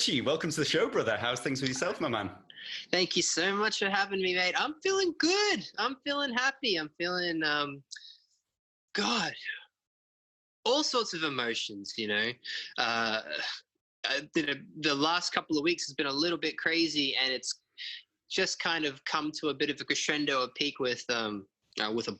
Richie, welcome to the show, brother. How's things with yourself, my man? Thank you so much for having me, mate. I'm feeling good. I'm feeling happy. I'm feeling, God, all sorts of emotions, you know. Uh, the last couple of weeks has been a little bit crazy, and it's just kind of come to a bit of a crescendo, a peak with a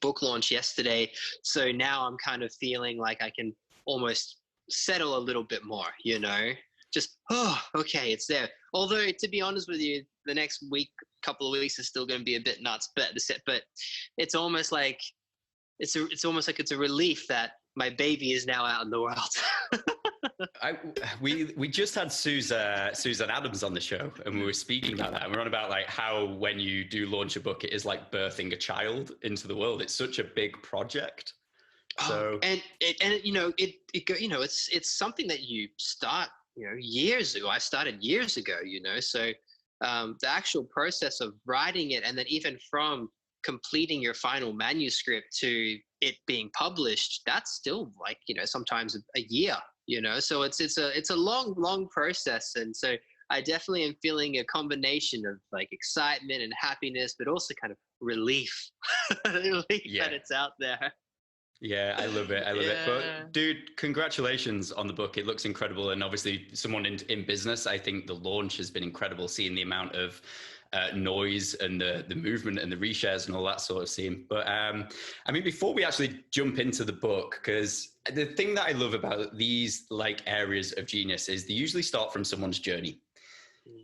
book launch yesterday. So now I'm kind of feeling like I can almost settle a little bit more, you know. Just, oh, okay, it's there. Although, to be honest with you, the next couple of weeks is still going to be a bit nuts. But it's almost like it's a relief that my baby is now out in the world. We just had Susan Adams on the show, and we were speaking about that. And we're on about like how when you do launch a book, it is like birthing a child into the world. It's such a big project. So it's something that you start years ago. I started years ago, so the actual process of writing it, and then even from completing your final manuscript to it being published, that's still like sometimes a year, so it's a long process. And so I definitely am feeling a combination of like excitement and happiness, but also kind of relief that it's out there. Yeah, I love it. But dude, congratulations on the book. It looks incredible. And obviously someone in business, I think the launch has been incredible, seeing the amount of noise and the movement and the reshares and all that sort of scene. But I mean, before we actually jump into the book, because the thing that I love about these like areas of genius is they usually start from someone's journey.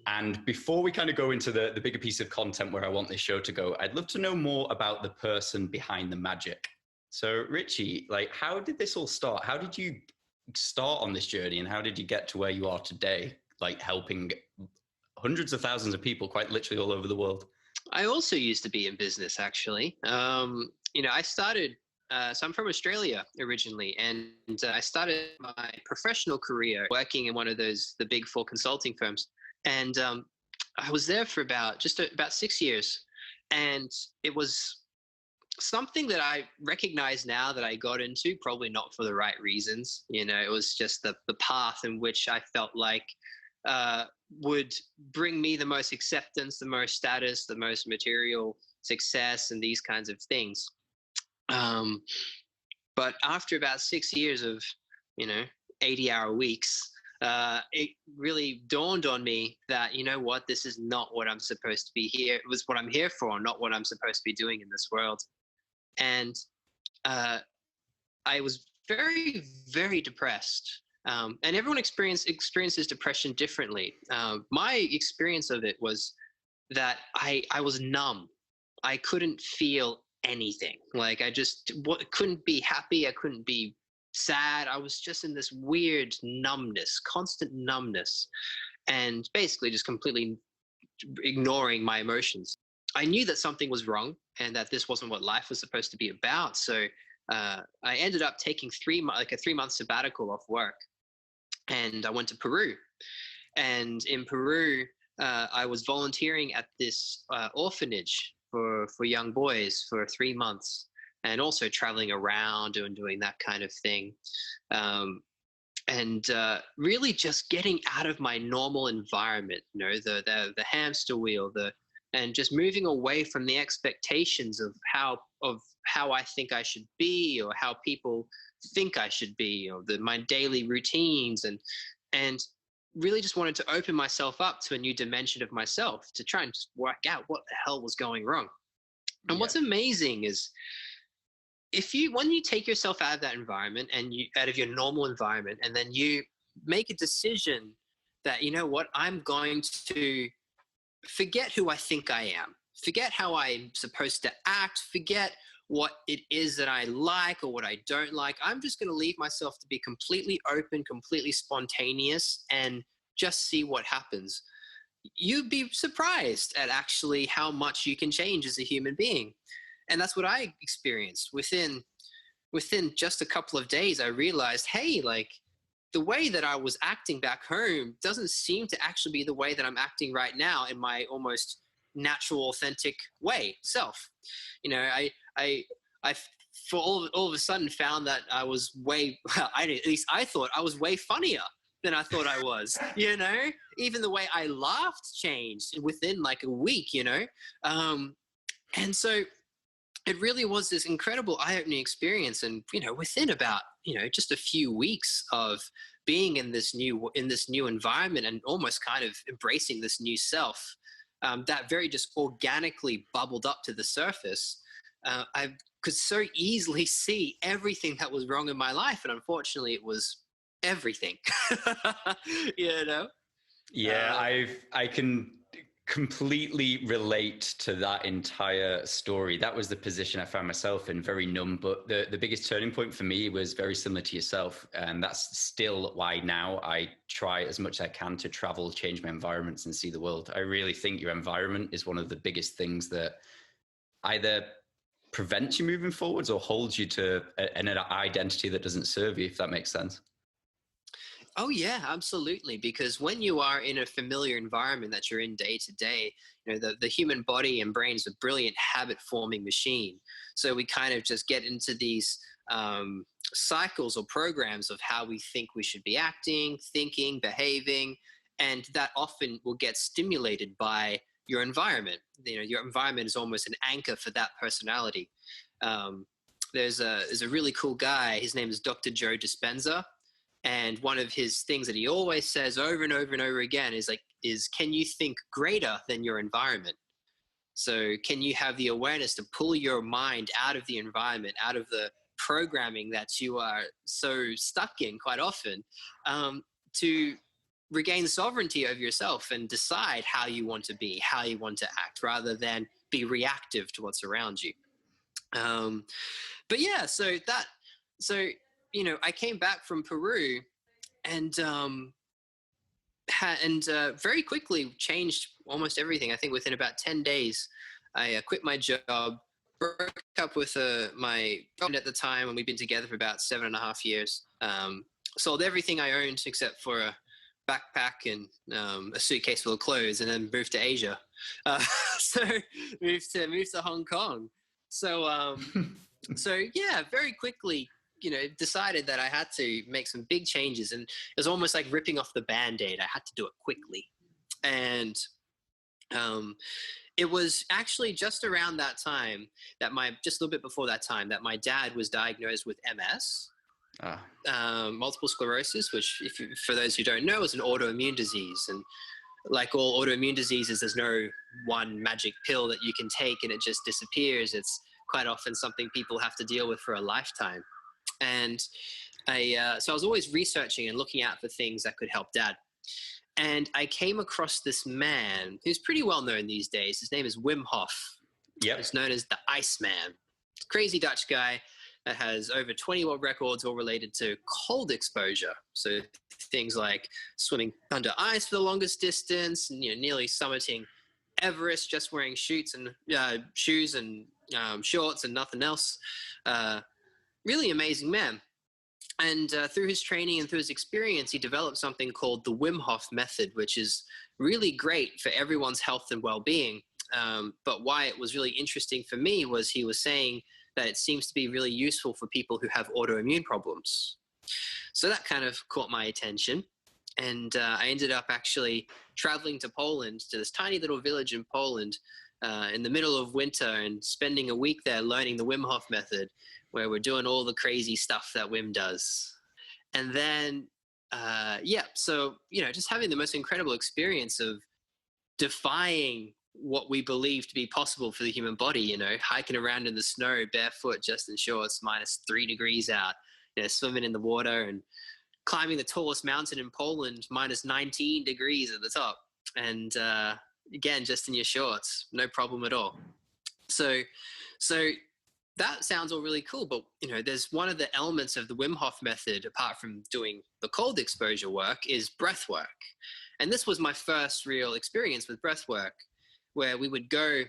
And before we kind of go into the bigger piece of content where I want this show to go, I'd love to know more about the person behind the magic. So Richie, like, how did this all start? How did you start on this journey, and how did you get to where you are today, like helping hundreds of thousands of people quite literally all over the world? I also used to be in business, actually. I started, so I'm from Australia originally, and I started my professional career working in one of the big four consulting firms. And I was there for about 6 years. And it was something that I recognize now that I got into, probably not for the right reasons. It was just the path in which I felt like would bring me the most acceptance, the most status, the most material success, and these kinds of things. But after about 6 years of 80-hour weeks, it really dawned on me that, what, this is not what I'm supposed to be here. It was what I'm here for, not what I'm supposed to be doing in this world. And I was very, very depressed. And everyone experiences depression differently. My experience of it was that I was numb. I couldn't feel anything. Like I just couldn't be happy. I couldn't be sad. I was just in this weird numbness, constant numbness, and basically just completely ignoring my emotions. I knew that something was wrong and that this wasn't what life was supposed to be about. So I ended up taking a 3-month sabbatical off work, and I went to Peru. And in Peru, I was volunteering at this orphanage for young boys for 3 months, and also traveling around and doing that kind of thing. And really just getting out of my normal environment, the hamster wheel, and just moving away from the expectations of how I think I should be, or how people think I should be, or my daily routines, and really just wanted to open myself up to a new dimension of myself, to try and just work out what the hell was going wrong. And what's amazing is when you take yourself out of that environment, and out of your normal environment, and then you make a decision that, what, I'm going to forget who I think I am, forget how I'm supposed to act, forget what it is that I like or what I don't like. I'm just going to leave myself to be completely open, completely spontaneous, and just see what happens. You'd be surprised at actually how much you can change as a human being. And that's what I experienced. Within just a couple of days, I realized, hey, like, the way that I was acting back home doesn't seem to actually be the way that I'm acting right now in my almost natural, authentic self. I for all of a sudden found that I was at least I thought I was way funnier than I thought I was, you know? Even the way I laughed changed within like a week, you know? And so it really was this incredible eye-opening experience. And, you know, within about, you know, just a few weeks of being in this new environment and almost kind of embracing this new self, that very just organically bubbled up to the surface. I could so easily see everything that was wrong in my life. And unfortunately, it was everything, you know? Yeah, I can completely relate to that entire story. That was the position I found myself in, very numb. But the biggest turning point for me was very similar to yourself. And that's still why now I try as much as I can to travel, change my environments and see the world. I really think your environment is one of the biggest things that either prevents you moving forwards or holds you to an identity that doesn't serve you, if that makes sense. Oh yeah, absolutely. Because when you are in a familiar environment that you're in day to day, you know, the human body and brain is a brilliant habit forming machine. So we kind of just get into these cycles or programs of how we think we should be acting, thinking, behaving, and that often will get stimulated by your environment. You know, your environment is almost an anchor for that personality. Um, there's a really cool guy. His name is Dr. Joe Dispenza, and one of his things that he always says over and over and over again is can you think greater than your environment? So can you have the awareness to pull your mind out of the environment, out of the programming that you are so stuck in quite often, to regain sovereignty over yourself and decide how you want to be, how you want to act, rather than be reactive to what's around you. Um, but yeah, so you know, I came back from Peru and very quickly changed almost everything. I think within about 10 days, I quit my job, broke up with my girlfriend at the time, and we'd been together for about 7.5 years. Sold everything I owned except for a backpack and a suitcase full of clothes, and then moved to Asia. So moved to Hong Kong. So so yeah, very quickly, you know, decided that I had to make some big changes, and it was almost like ripping off the Band-Aid. I had to do it quickly. And it was actually just around that time that just a little bit before that time, that my dad was diagnosed with MS, multiple sclerosis, which, for those who don't know, is an autoimmune disease. And like all autoimmune diseases, there's no one magic pill that you can take and it just disappears. It's quite often something people have to deal with for a lifetime. And so I was always researching and looking out for things that could help Dad. And I came across this man who's pretty well known these days. His name is Wim Hof. Yep. He's known as the Iceman. Crazy Dutch guy that has over 20 world records all related to cold exposure. So things like swimming under ice for the longest distance, and, you know, nearly summiting Everest just wearing shoes and shorts and nothing else. Really amazing man. And through his training and through his experience, he developed something called the Wim Hof method, which is really great for everyone's health and well-being. But why it was really interesting for me was he was saying that it seems to be really useful for people who have autoimmune problems. So that kind of caught my attention. And I ended up actually traveling to Poland, to this tiny little village in Poland, in the middle of winter, and spending a week there learning the Wim Hof method, where we're doing all the crazy stuff that Wim does. And then, so, you know, just having the most incredible experience of defying what we believe to be possible for the human body, you know, hiking around in the snow barefoot, just in shorts, -3 degrees out, you know, swimming in the water, and climbing the tallest mountain in Poland, -19 degrees at the top. And again, just in your shorts, no problem at all. So that sounds all really cool, but, you know, there's one of the elements of the Wim Hof method, apart from doing the cold exposure work, is breath work. And this was my first real experience with breath work, where we would go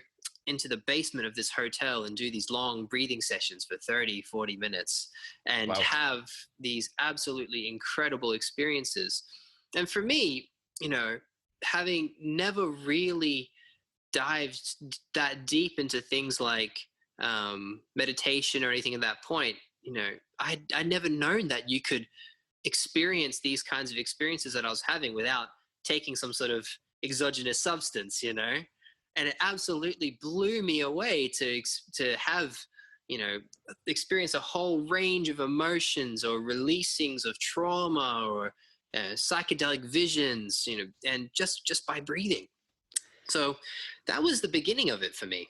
into the basement of this hotel and do these long breathing sessions for 30, 40 minutes and Wow. have these absolutely incredible experiences. And for me, you know, having never really dived that deep into things like meditation or anything at that point, you know, I'd never known that you could experience these kinds of experiences that I was having without taking some sort of exogenous substance, you know? And it absolutely blew me away to have, you know, experience a whole range of emotions or releasings of trauma or psychedelic visions, you know, and just by breathing. So that was the beginning of it for me.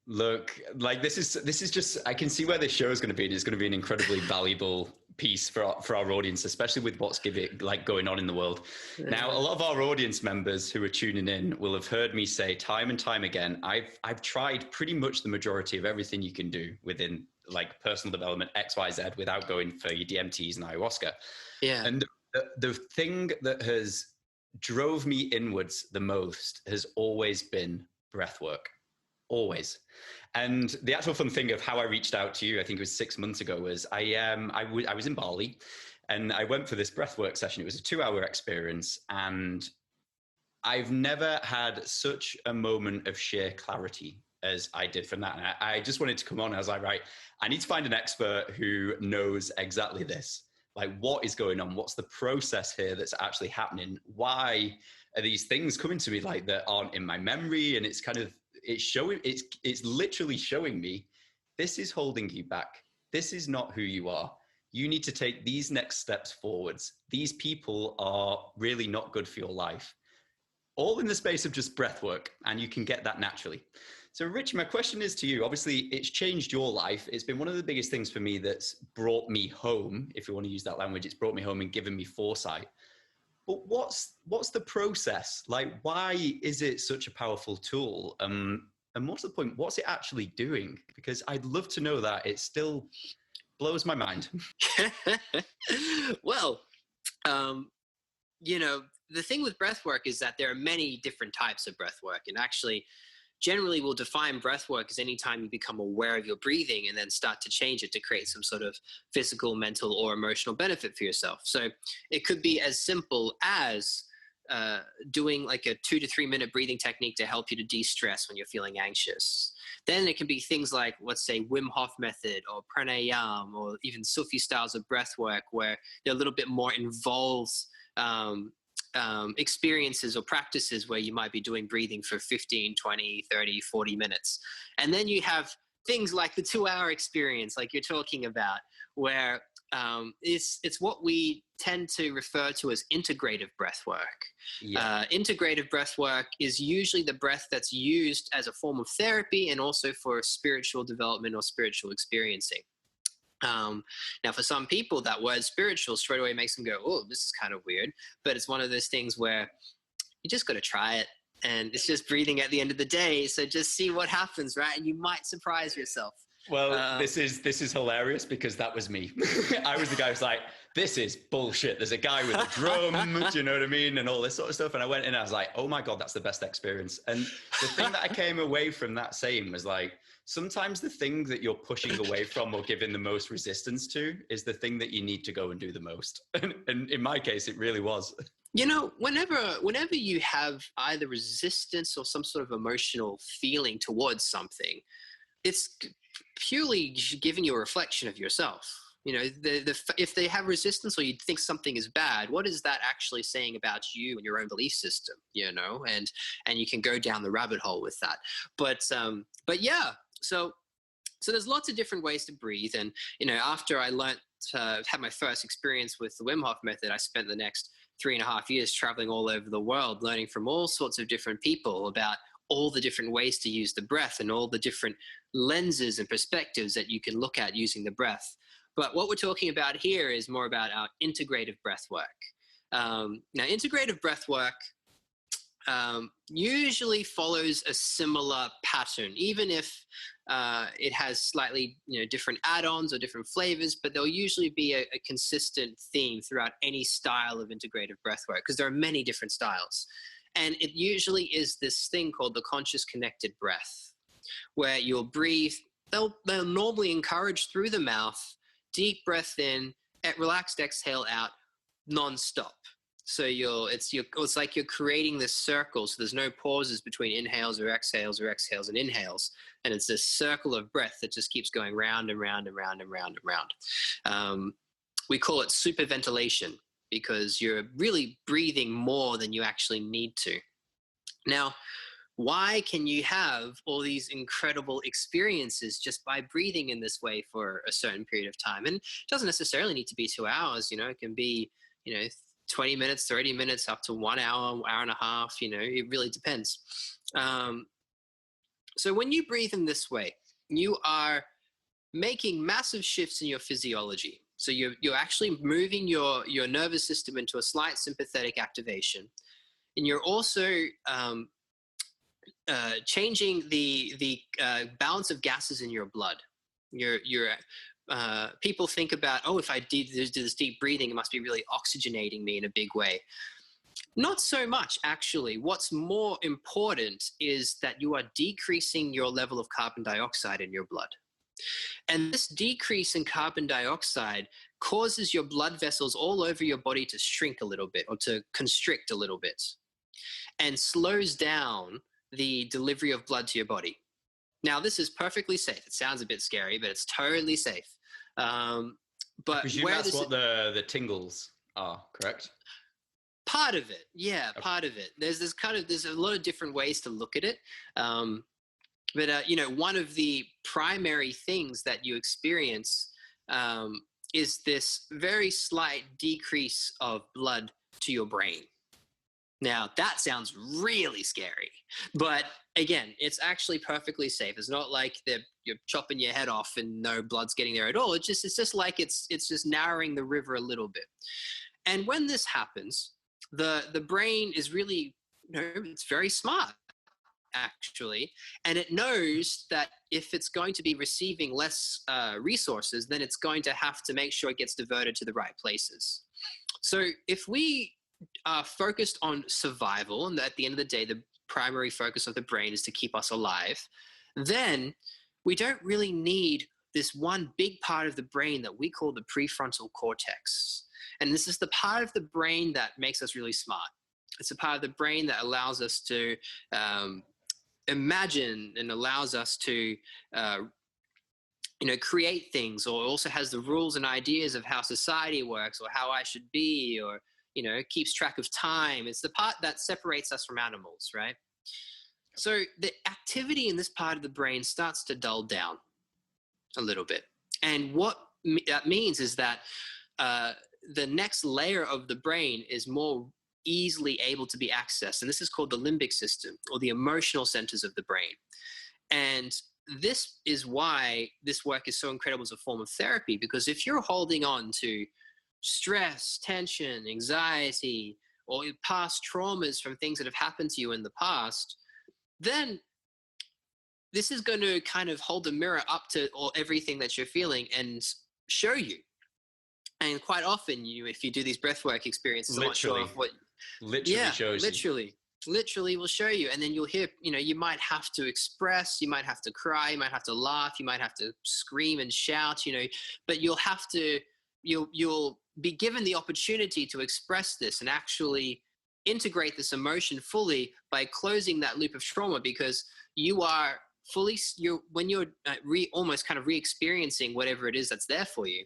Look, like this is just, I can see where this show is going to be, and it's going to be an incredibly valuable piece for our audience, especially with what's going on in the world. Now, a lot of our audience members who are tuning in will have heard me say time and time again, I've tried pretty much the majority of everything you can do within like personal development XYZ without going for your DMTs and ayahuasca. Yeah. And the thing that has drove me inwards the most has always been breath work. Always. And the actual fun thing of how I reached out to you, I think it was 6 months ago, was I was in Bali and I went for this breathwork session. It was a 2-hour experience, and I've never had such a moment of sheer clarity as I did from that. And I just wanted to come on. I was like, right, I need to find an expert who knows exactly this. Like, what is going on? What's the process here that's actually happening? Why are these things coming to me like that aren't in my memory? And it's kind of, it's literally showing me, this is holding you back. This is not who you are. You need to take these next steps forwards. These people are really not good for your life. All in the space of just breath work, and you can get that naturally. So Rich, my question is to you. Obviously, it's changed your life. It's been one of the biggest things for me that's brought me home, if you want to use that language. It's brought me home and given me foresight. But what's the process? Like, why is it such a powerful tool? And what's the point? What's it actually doing? Because I'd love to know that. It still blows my mind. Well, you know, the thing with breath work is that there are many different types of breath work. And actually, generally we'll define breath work as any time you become aware of your breathing and then start to change it to create some sort of physical, mental, or emotional benefit for yourself. So it could be as simple as doing like a 2 to 3 minute breathing technique to help you to de-stress when you're feeling anxious. Then it can be things like, let's say, Wim Hof method or pranayama, or even Sufi styles of breath work where they're a little bit more involved experiences or practices where you might be doing breathing for 15, 20, 30, 40 minutes. And then you have things like the 2-hour experience, like you're talking about, where it's what we tend to refer to as integrative breath work. Yeah. Integrative breath work is usually the breath that's used as a form of therapy and also for spiritual development or spiritual experiencing. Now, for some people, that word spiritual straight away makes them go, oh, this is kind of weird. But it's one of those things where you just got to try it. And it's just breathing at the end of the day. So just see what happens, right? And you might surprise yourself. Well, this is hilarious because that was me. I was the guy who's like, this is bullshit. There's a guy with a drum, do you know what I mean? And all this sort of stuff. And I went in and I was like, oh my God, that's the best experience. And the thing that I came away from that saying was like, sometimes the thing that you're pushing away from or giving the most resistance to is the thing that you need to go and do the most. And in my case, it really was. You know, whenever you have either resistance or some sort of emotional feeling towards something, it's purely giving you a reflection of yourself. You know, if they have resistance or you think something is bad, what is that actually saying about you and your own belief system? You know, and you can go down the rabbit hole with that. But yeah, so there's lots of different ways to breathe. And you know, after I had my first experience with the Wim Hof method, I spent the next 3.5 years traveling all over the world, learning from all sorts of different people about all the different ways to use the breath and all the different lenses and perspectives that you can look at using the breath. But what we're talking about here is more about our integrative breath work. Now, integrative breath work usually follows a similar pattern, even if it has slightly different add-ons or different flavors, but there'll usually be a consistent theme throughout any style of integrative breath work because there are many different styles. And it usually is this thing called the conscious connected breath, where you'll breathe, they'll normally encourage through the mouth, deep breath in, relaxed exhale out, non-stop. So it's like you're creating this circle. So there's no pauses between inhales or exhales and inhales. And it's this circle of breath that just keeps going round and round and round and round and round. we call it superventilation because you're really breathing more than you actually need to. Now, why can you have all these incredible experiences just by breathing in this way for a certain period of time? And it doesn't necessarily need to be 2 hours, it can be, 20 minutes, 30 minutes, up to 1 hour, hour and a half, it really depends. So when you breathe in this way, you are making massive shifts in your physiology. So you're actually moving your nervous system into a slight sympathetic activation. And you're also changing the balance of gases in your blood. People think about, if I do this deep breathing, it must be really oxygenating me in a big way. Not so much, actually. What's more important is that you are decreasing your level of carbon dioxide in your blood. And this decrease in carbon dioxide causes your blood vessels all over your body to shrink a little bit or to constrict a little bit and slows down the delivery of blood to your body. Now, this is perfectly safe. It sounds a bit scary, but it's totally safe. But I presume that's what the tingles are, correct? Part of it, yeah, okay. Part of it. There's a lot of different ways to look at it. But one of the primary things that you experience is this very slight decrease of blood to your brain. Now, that sounds really scary, but again, it's actually perfectly safe. It's not like you're chopping your head off and no blood's getting there at all. It's just like it's just narrowing the river a little bit. And when this happens, the brain is really, it's very smart, actually, and it knows that if it's going to be receiving less resources, then it's going to have to make sure it gets diverted to the right places. So if we are focused on survival, and at the end of the day, the primary focus of the brain is to keep us alive, then we don't really need this one big part of the brain that we call the prefrontal cortex. And this is the part of the brain that makes us really smart. It's a part of the brain that allows us to imagine and allows us to create things, or also has the rules and ideas of how society works or how I should be, or keeps track of time. It's the part that separates us from animals, right? So the activity in this part of the brain starts to dull down a little bit. And what that means is that the next layer of the brain is more easily able to be accessed. And this is called the limbic system, or the emotional centers of the brain. And this is why this work is so incredible as a form of therapy, because if you're holding on to stress, tension, anxiety, or past traumas from things that have happened to you in the past, then this is going to kind of hold a mirror up to everything that you're feeling and show you. And quite often, if you do these breathwork experiences, I'm not sure of what literally will show you. And then you'll hear, you might have to express, you might have to cry, you might have to laugh, you might have to scream and shout, but you'll be given the opportunity to express this and actually integrate this emotion fully by closing that loop of trauma, because you are when you're almost kind of re-experiencing whatever it is that's there for you,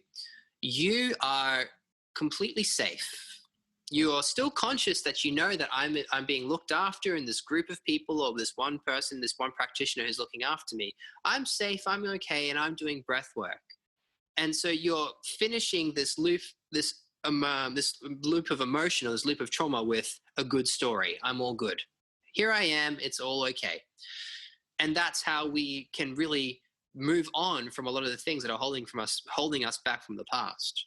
you are completely safe. You are still conscious that that I'm being looked after in this group of people, or this one person, this one practitioner who's looking after me. I'm safe, I'm okay, and I'm doing breath work. And so you're finishing this loop, this loop of emotion, or this loop of trauma, with a good story. I'm all good. Here I am. It's all okay. And that's how we can really move on from a lot of the things that are holding us back from the past.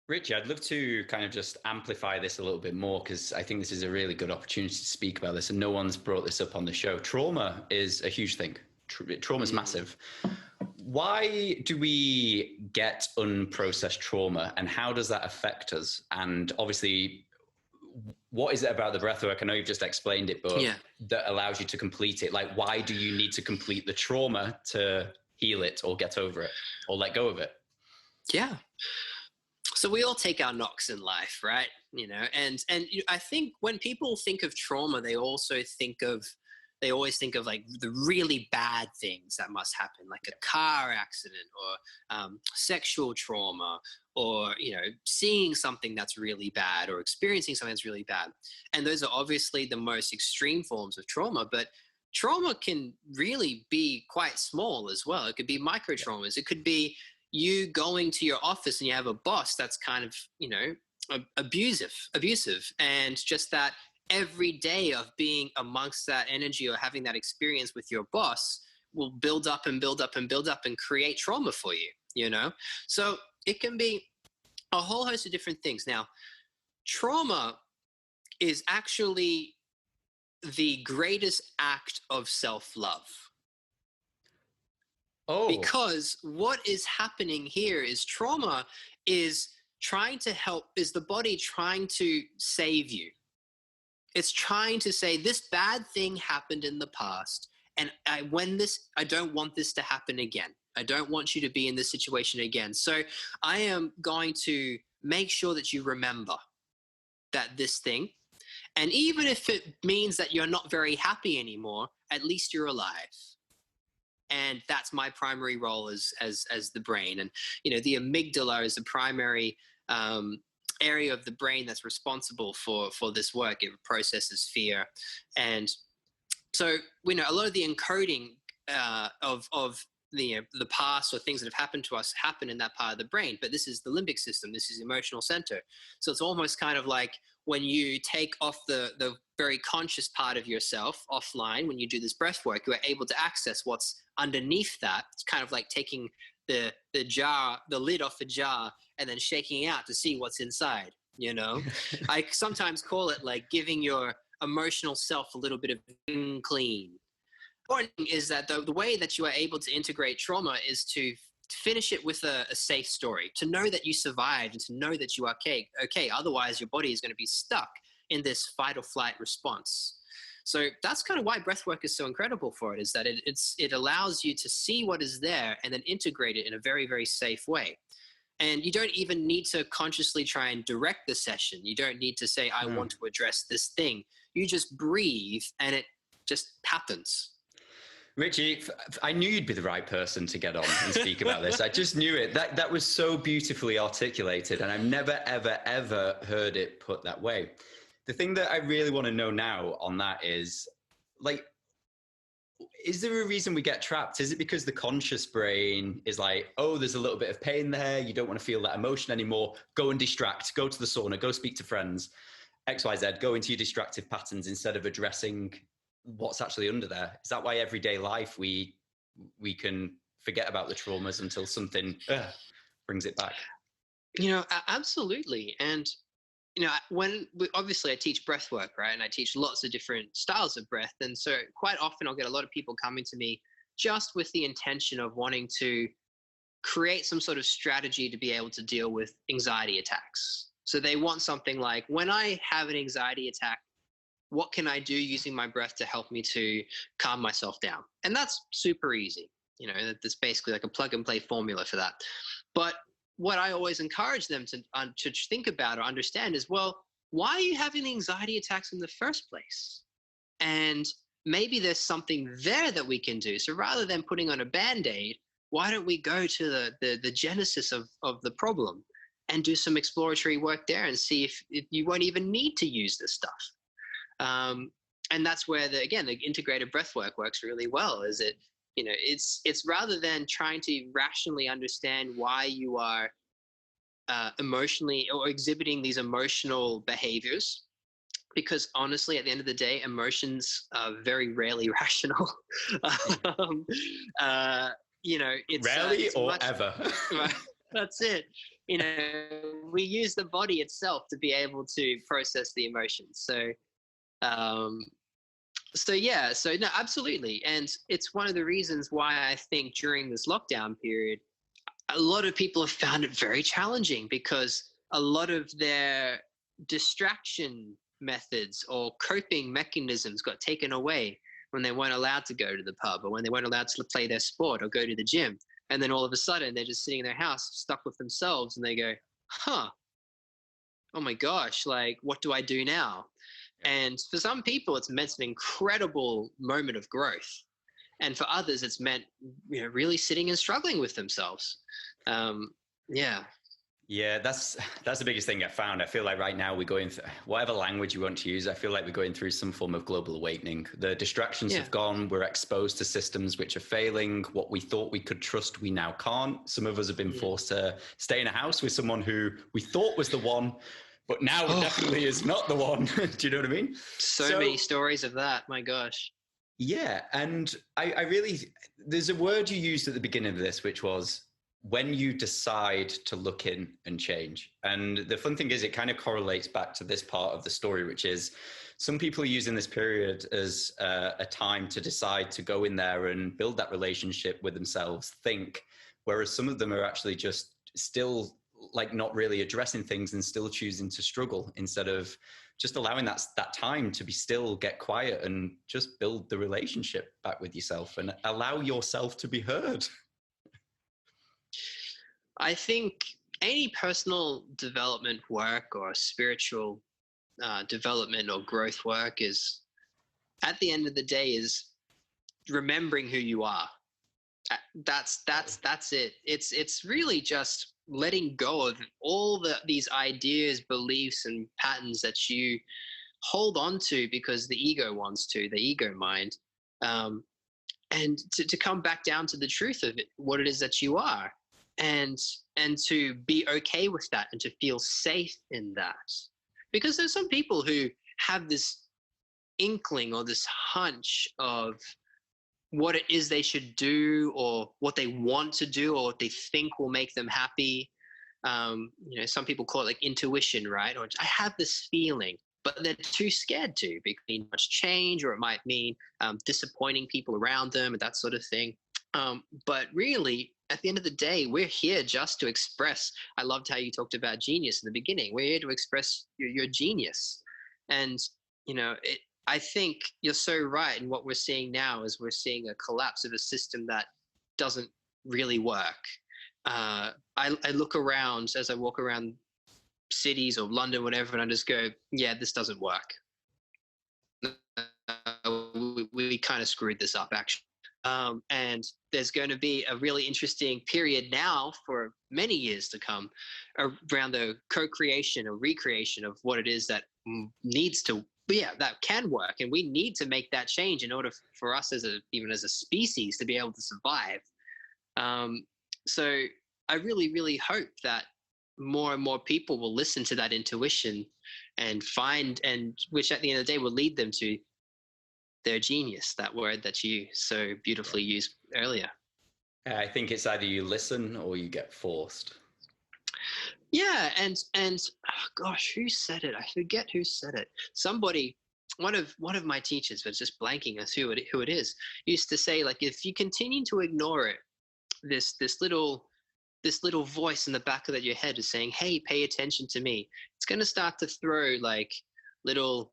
Richie, I'd love to kind of just amplify this a little bit more, because I think this is a really good opportunity to speak about this, and no one's brought this up on the show. Trauma is a huge thing. Trauma is massive. Why do we get unprocessed trauma, and how does that affect us? And obviously, what is it about the breathwork? I know you've just explained it, but that allows you to complete it. Like, why do you need to complete the trauma to heal it, or get over it, or let go of it? Yeah. So we all take our knocks in life, right? And I think when people think of trauma, they also think of they always think of like the really bad things that must happen, like a car accident or sexual trauma, or, you know, seeing something that's really bad or experiencing something that's really bad. And those are obviously the most extreme forms of trauma, but trauma can really be quite small as well. It could be micro traumas. It could be you going to your office and you have a boss that's kind of, you know, abusive, and just that every day of being amongst that energy or having that experience with your boss will build up and build up and build up and create trauma for you, you know? So it can be a whole host of different things. Now, trauma is actually the greatest act of self-love. Oh. Because what is happening here is trauma is trying to help, is the body trying to save you. It's trying to say, this bad thing happened in the past, and I don't want this to happen again. I don't want you to be in this situation again. So I am going to make sure that you remember that this thing, and even if it means that you're not very happy anymore, at least you're alive. And that's my primary role as the brain. And, you know, the amygdala is the primary area of the brain that's responsible for this work. It processes fear. And so, we know a lot of the encoding of the past or things that have happened to us happen in that part of the brain. But this is the limbic system. This is the emotional center. So it's almost kind of like when you take off the very conscious part of yourself offline, when you do this breath work, you're able to access what's underneath that. It's kind of like taking the lid off a jar and then shaking it out to see what's inside, you know? I sometimes call it like giving your emotional self a little bit of clean. Important is that the way that you are able to integrate trauma is to finish it with a safe story, to know that you survived and to know that you are okay. Otherwise, your body is going to be stuck in this fight or flight response. So that's kind of why breathwork is so incredible for it, is that it allows you to see what is there and then integrate it in a very, very safe way. And you don't even need to consciously try and direct the session. You don't need to say, I want to address this thing. You just breathe and it just happens. Richie, I knew you'd be the right person to get on and speak about this. I just knew it. That was so beautifully articulated, and I've never, ever, ever heard it put that way. The thing that I really want to know now on that is, like, is there a reason we get trapped? Is it because the conscious brain is like, oh, there's a little bit of pain there, you don't want to feel that emotion anymore, go and distract, go to the sauna, go speak to friends, XYZ, go into your distractive patterns instead of addressing what's actually under there? Is that why everyday life we can forget about the traumas until something brings it back? You know, absolutely. And, you know, obviously I teach breath work, right? And I teach lots of different styles of breath. And so quite often I'll get a lot of people coming to me just with the intention of wanting to create some sort of strategy to be able to deal with anxiety attacks. So they want something like, when I have an anxiety attack, what can I do using my breath to help me to calm myself down? And that's super easy. You know, that's basically like a plug and play formula for that. But what I always encourage them to think about or understand is, well, why are you having the anxiety attacks in the first place? And maybe there's something there that we can do. So rather than putting on a Band-Aid, why don't we go to the genesis of the problem and do some exploratory work there and see if you won't even need to use this stuff. And that's where the integrated breath work works really well. Is it, you know, it's rather than trying to rationally understand why you are emotionally or exhibiting these emotional behaviors, because honestly, at the end of the day, emotions are very rarely rational. You know, it's rarely it's or much, ever. That's it. You know, we use the body itself to be able to process the emotions. So no, absolutely. And it's one of the reasons why I think during this lockdown period, a lot of people have found it very challenging, because a lot of their distraction methods or coping mechanisms got taken away when they weren't allowed to go to the pub, or when they weren't allowed to play their sport or go to the gym. And then all of a sudden they're just sitting in their house stuck with themselves, and they go, oh my gosh, like, what do I do now? And for some people, it's meant an incredible moment of growth. And for others, it's meant, really sitting and struggling with themselves. Yeah. Yeah, that's the biggest thing I found. I feel like right now we're going through, whatever language you want to use, I feel like we're going through some form of global awakening. The distractions have gone. We're exposed to systems which are failing. What we thought we could trust, we now can't. Some of us have been forced to stay in a house with someone who we thought was the one, but now definitely is not the one. Do you know what I mean? So many stories of that. My gosh. Yeah. And I really, there's a word you used at the beginning of this, which was when you decide to look in and change. And the fun thing is it kind of correlates back to this part of the story, which is some people are using this period as a time to decide to go in there and build that relationship with themselves, think, whereas some of them are actually just still like not really addressing things and still choosing to struggle instead of just allowing that time to be still, get quiet and just build the relationship back with yourself and allow yourself to be heard. I think any personal development work or spiritual development or growth work is, at the end of the day, is remembering who you are. That's it. It's really just letting go of all these ideas, beliefs, and patterns that you hold on to because the ego wants to, the ego mind, and to come back down to the truth of it, what it is that you are. And to be okay with that and to feel safe in that. Because there's some people who have this inkling or this hunch of what it is they should do or what they want to do or what they think will make them happy. Some people call it like intuition, right? Or I have this feeling, but they're too scared to because it means much change, or it might mean disappointing people around them and that sort of thing. But really, at the end of the day, we're here just to express. I loved how you talked about genius in the beginning. We're here to express your genius. And, I think you're so right. And what we're seeing now is we're seeing a collapse of a system that doesn't really work. I look around as I walk around cities or London, whatever, and I just go, yeah, this doesn't work. We kind of screwed this up, actually. And there's going to be a really interesting period now for many years to come around the co-creation or recreation of what it is that needs to, that can work. And we need to make that change in order for us even as a species to be able to survive. So I really, really hope that more and more people will listen to that intuition and which at the end of the day will lead them to their genius, that word that you so beautifully used earlier. I think it's either you listen or you get forced. Yeah, and oh gosh, who said it? I forget who said it. Somebody, one of my teachers, was just blanking us who it is, used to say, like, if you continue to ignore it, this little voice in the back of your head is saying, hey, pay attention to me. It's going to start to throw like little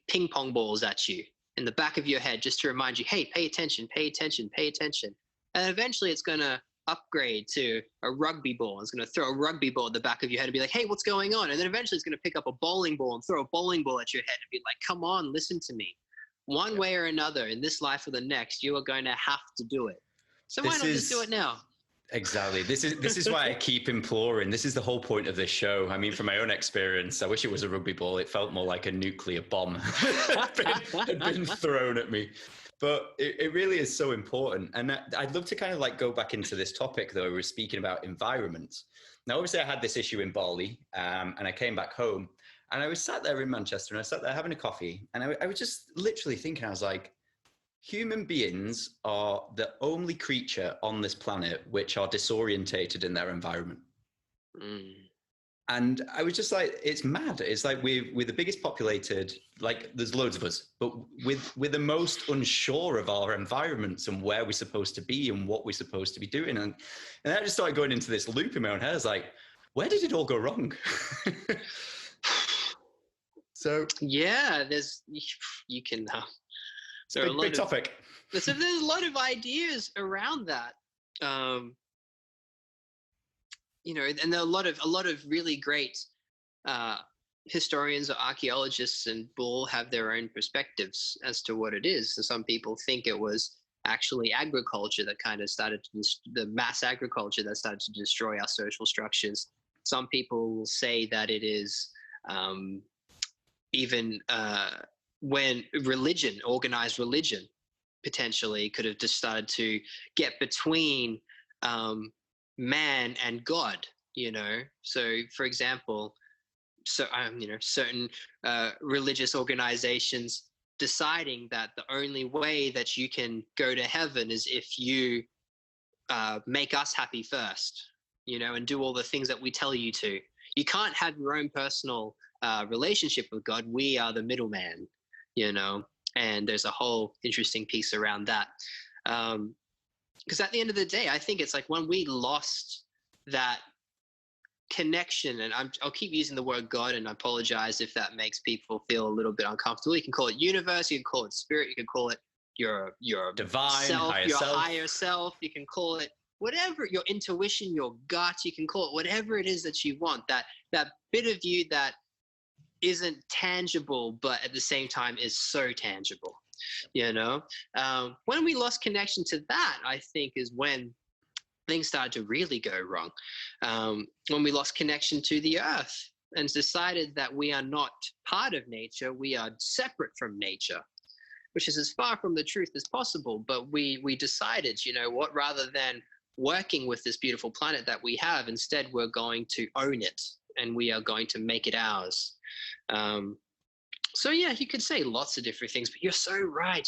ping pong balls at you in the back of your head just to remind you, hey, pay attention, pay attention, pay attention. And eventually it's going to upgrade to a rugby ball. It's going to throw a rugby ball at the back of your head and be like, hey, what's going on? And then eventually it's going to pick up a bowling ball and throw a bowling ball at your head and be like, come on, listen to me. One way or another, in this life or the next, you are going to have to do it. So why not just do it now? Exactly. This is why I keep imploring. This is the whole point of this show. I mean, from my own experience, I wish it was a rugby ball. It felt more like a nuclear bomb had been thrown at me. But it really is so important. And I'd love to kind of like go back into this topic, though. We were speaking about environment. Now, obviously, I had this issue in Bali, and I came back home. And I was sat there in Manchester, and I sat there having a coffee. And I was just literally thinking, I was like, human beings are the only creature on this planet which are disorientated in their environment. And I was just like, it's mad. It's like we're the biggest populated, like there's loads of us, but we're the most unsure of our environments and where we're supposed to be and what we're supposed to be doing. And I just started going into this loop in my own head. I was like, where did it all go wrong? So yeah, you can it's a big topic. So there's a lot of ideas around that, and there are a lot of really great historians or archaeologists and will have their own perspectives as to what it is. So some people think it was actually agriculture that kind of started to the mass agriculture that started to destroy our social structures. Some people will say that it is even when religion, organized religion, potentially could have just started to get between man and God. So for example, certain religious organizations deciding that the only way that you can go to heaven is if you make us happy first, and do all the things that we tell you to. You can't have your own personal relationship with God. We are the middleman, and there's a whole interesting piece around that. Because at the end of the day, I think it's like when we lost that connection, and I'll keep using the word God, and I apologize if that makes people feel a little bit uncomfortable. You can call it universe, you can call it spirit, you can call it your divine self, higher your self. higher self, you can call it whatever, your intuition, your gut, you can call it whatever it is that you want, that bit of you that isn't tangible but at the same time is so tangible. When we lost connection to that, I think is when things started to really go wrong. When we lost connection to the earth and decided that we are not part of nature, we are separate from nature, which is as far from the truth as possible. But we decided, what, rather than working with this beautiful planet that we have, instead we're going to own it and we are going to make it ours. So yeah, you could say lots of different things, but you're so right.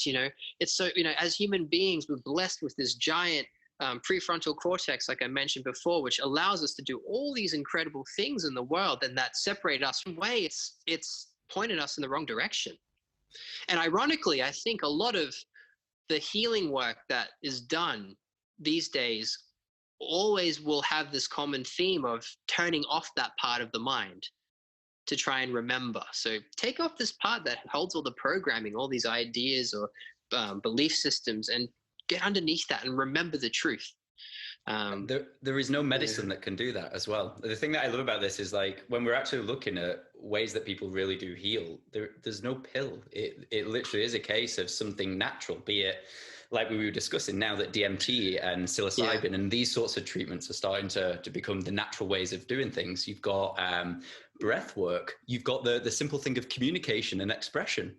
It's so, as human beings, we're blessed with this giant prefrontal cortex, like I mentioned before, which allows us to do all these incredible things in the world, and that separate us from way it's pointed us in the wrong direction. And ironically, I think a lot of the healing work that is done these days always will have this common theme of turning off that part of the mind to try and remember. So take off this part that holds all the programming, all these ideas or belief systems, and get underneath that and remember the truth. There is no medicine that can do that as well. The thing that I love about this is, like, when we're actually looking at ways that people really do heal, there's no pill. It literally is a case of something natural, be it like we were discussing now that DMT and psilocybin and these sorts of treatments are starting to become the natural ways of doing things. You've got breath work. You've got the simple thing of communication and expression.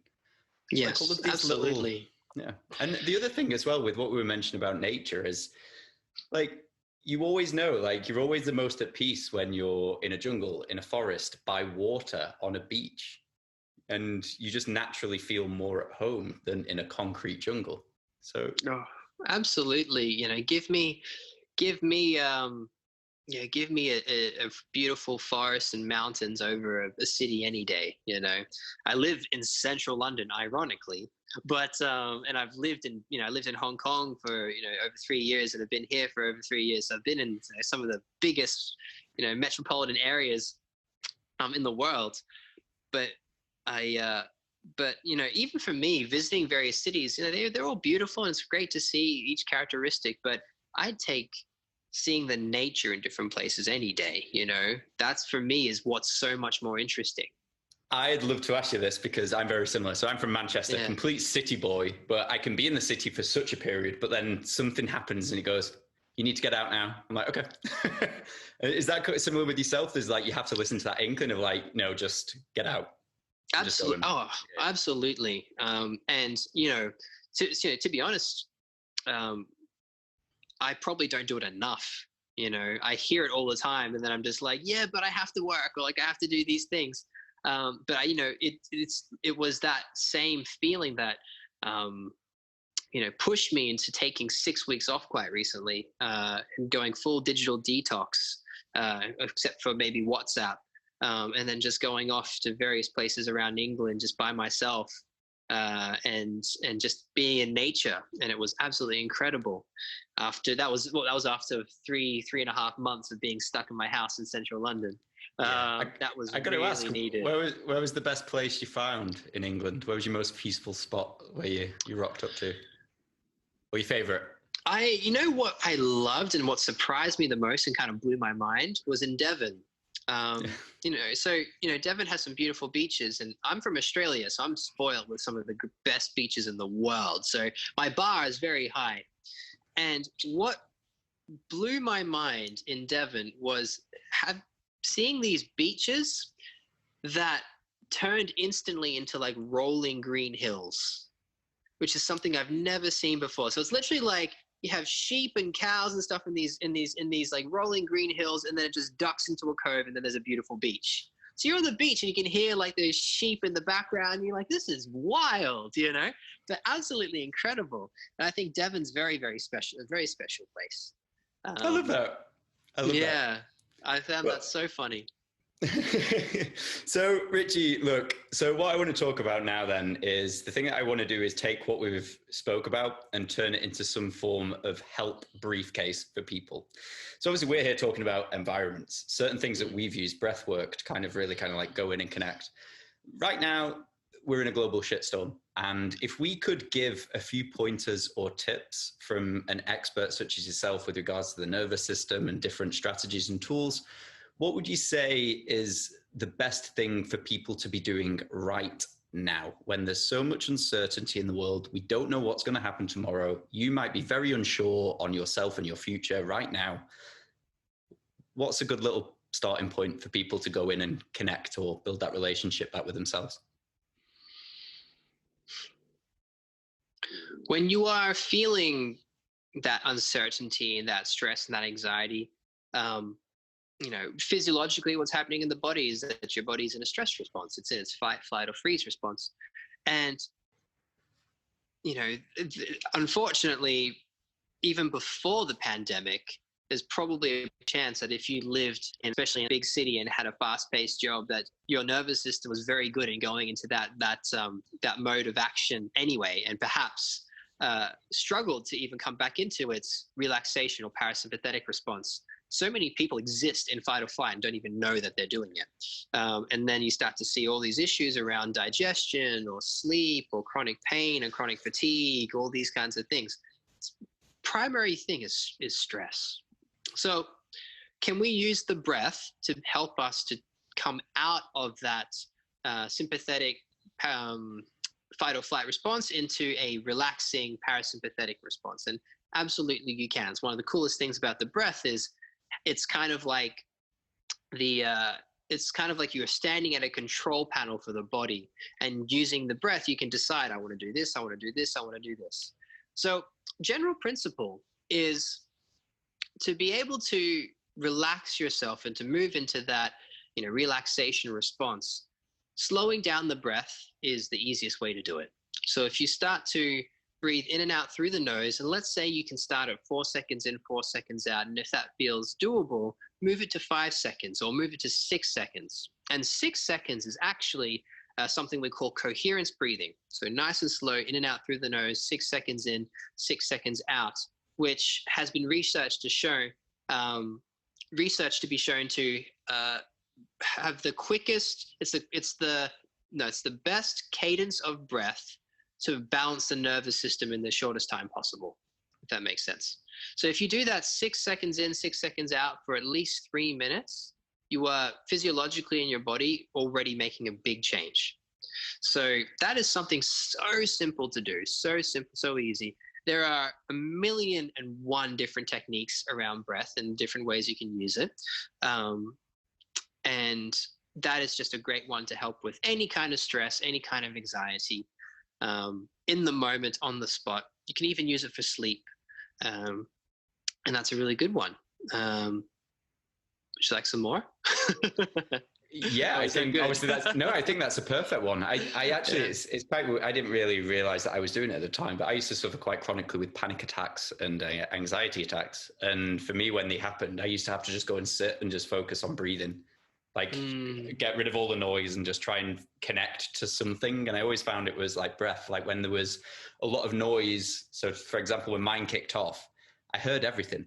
Yes, like all of these absolutely. Yeah. And the other thing as well with what we were mentioning about nature is, like, you always know, like, you're always the most at peace when you're in a jungle, in a forest, by water, on a beach. And you just naturally feel more at home than in a concrete jungle. So, absolutely. Give me a beautiful forest and mountains over a city any day. I live in central London, ironically, but and I've lived in I lived in Hong Kong for over 3 years, and I've been here for over 3 years. So I've been in some of the biggest metropolitan areas in the world, but even for me, visiting various cities, they're all beautiful and it's great to see each characteristic, but I'd take seeing the nature in different places any day. That's, for me, is what's so much more interesting. I'd love to ask you this because I'm very similar. So I'm from Manchester, complete city boy, but I can be in the city for such a period, but then something happens and it goes, you need to get out now. I'm like, okay. Is that similar with yourself? There's like, you have to listen to that inkling of like, no, just get out. Absolutely. Absolutely. And, to be honest, I probably don't do it enough. I hear it all the time, and then I'm just like, yeah, but I have to work, or like I have to do these things. But it was that same feeling that, pushed me into taking 6 weeks off quite recently, and going full digital detox, except for maybe WhatsApp, and then just going off to various places around England just by myself, and just being in nature, and it was absolutely incredible. That was after three and a half months of being stuck in my house in central London. That was really ask, needed. Where was the best place you found in England? Where was your most peaceful spot where you rocked up to? Or your favorite? What I loved and what surprised me the most and kind of blew my mind was in Devon. So Devon has some beautiful beaches, and I'm from Australia, so I'm spoiled with some of the best beaches in the world. So my bar is very high. And what blew my mind in Devon was seeing these beaches that turned instantly into like rolling green hills, which is something I've never seen before. So it's literally like you have sheep and cows and stuff in these like rolling green hills, and then it just ducks into a cove, and then there's a beautiful beach. So you're on the beach and you can hear like there's sheep in the background. And you're like, this is wild, But absolutely incredible. And I think Devon's very, very special, a very special place. I love that. Yeah, I found that so funny. So Richie, look, so what I want to talk about now then is the thing that I want to do is take what we've spoke about and turn it into some form of help briefcase for people. So obviously we're here talking about environments, certain things that we've used breath work to kind of like go in and connect. Right now, we're in a global shitstorm. And if we could give a few pointers or tips from an expert such as yourself with regards to the nervous system and different strategies and tools, what would you say is the best thing for people to be doing right now when there's so much uncertainty in the world? We don't know what's going to happen tomorrow. You might be very unsure on yourself and your future right now. What's a good little starting point for people to go in and connect or build that relationship back with themselves? When you are feeling that uncertainty and that stress and that anxiety, physiologically what's happening in the body is that your body's in a stress response. It's in its fight, flight, or freeze response. And, unfortunately, even before the pandemic, there's probably a chance that if you lived, especially in a big city and had a fast-paced job, that your nervous system was very good in going into that mode of action anyway, and perhaps struggled to even come back into its relaxation or parasympathetic response. So many people exist in fight or flight and don't even know that they're doing it. And then you start to see all these issues around digestion or sleep or chronic pain and chronic fatigue, all these kinds of things. Primary thing is stress. So can we use the breath to help us to come out of that sympathetic fight or flight response into a relaxing parasympathetic response? And absolutely you can. It's one of the coolest things about the breath is it's kind of like you're standing at a control panel for the body, and using the breath, you can decide, I want to do this, I want to do this, I want to do this. So general principle is to be able to relax yourself and to move into that, relaxation response. Slowing down the breath is the easiest way to do it. So if you start to breathe in and out through the nose, and let's say you can start at 4 seconds in, 4 seconds out, and if that feels doable, move it to 5 seconds or move it to 6 seconds. And 6 seconds is actually something we call coherence breathing. So nice and slow, in and out through the nose, 6 seconds in, 6 seconds out, which has been researched to be shown to have the quickest, it's the best cadence of breath to balance the nervous system in the shortest time possible, if that makes sense. So if you do that 6 seconds in, 6 seconds out for at least 3 minutes, you are physiologically in your body already making a big change. So that is something so simple to do, so simple, so easy. There are 1,000,001 different techniques around breath and different ways you can use it. And that is just a great one to help with any kind of stress, any kind of anxiety, in the moment, on the spot. You can even use it for sleep. And that's a really good one. Would you like some more? Yeah, I think obviously I think that's a perfect one. I actually, it's quite, I didn't really realize that I was doing it at the time, but I used to suffer quite chronically with panic attacks and anxiety attacks. And for me, when they happened, I used to have to just go and sit and just focus on breathing, get rid of all the noise and just try and connect to something. And I always found it was like breath, like when there was a lot of noise. So for example, when mine kicked off, I heard everything.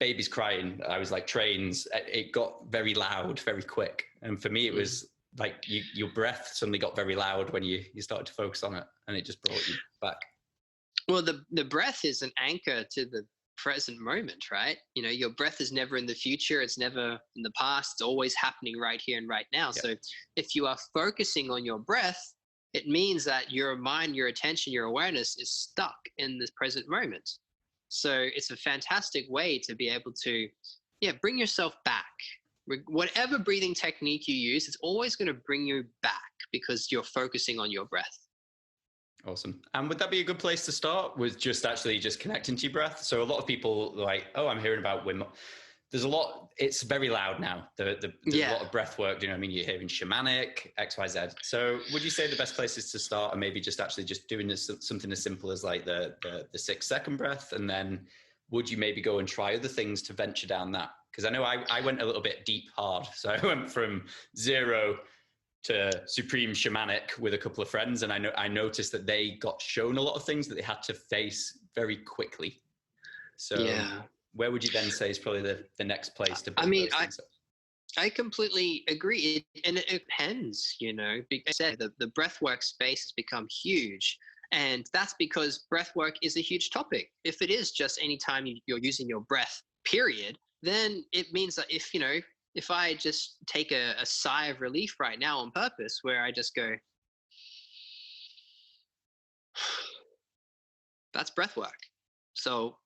Babies crying, I was like trains, it got very loud very quick, and for me it was like your breath suddenly got very loud when you started to focus on it, and it just brought you back. Well, the breath is an anchor to present moment, right? Your breath is never in the future. It's never in the past. It's always happening right here and right now. Yep. So if you are focusing on your breath, it means that your mind, your attention, your awareness is stuck in this present moment. So it's a fantastic way to be able to, bring yourself back. Whatever breathing technique you use, it's always going to bring you back because you're focusing on your breath. Awesome. And would that be a good place to start, with just connecting to your breath? So a lot of people are like, oh, I'm hearing about Wim. There's a lot, it's very loud now. There's a lot of breath work. You know what I mean? You're hearing shamanic, X, Y, Z. So would you say the best place is to start and maybe just doing this, something as simple as like the 6-second breath? And then would you maybe go and try other things to venture down that? Because I know I went a little bit deep hard. So I went from 0 to supreme shamanic with a couple of friends. And I noticed that they got shown a lot of things that they had to face very quickly. So where would you then say is probably the next place to build those things up? I completely agree. And it depends, because the breathwork space has become huge. And that's because breathwork is a huge topic. If it is just any time you're using your breath, period, then it means that if I just take a sigh of relief right now on purpose, where I just go, that's breath work. So,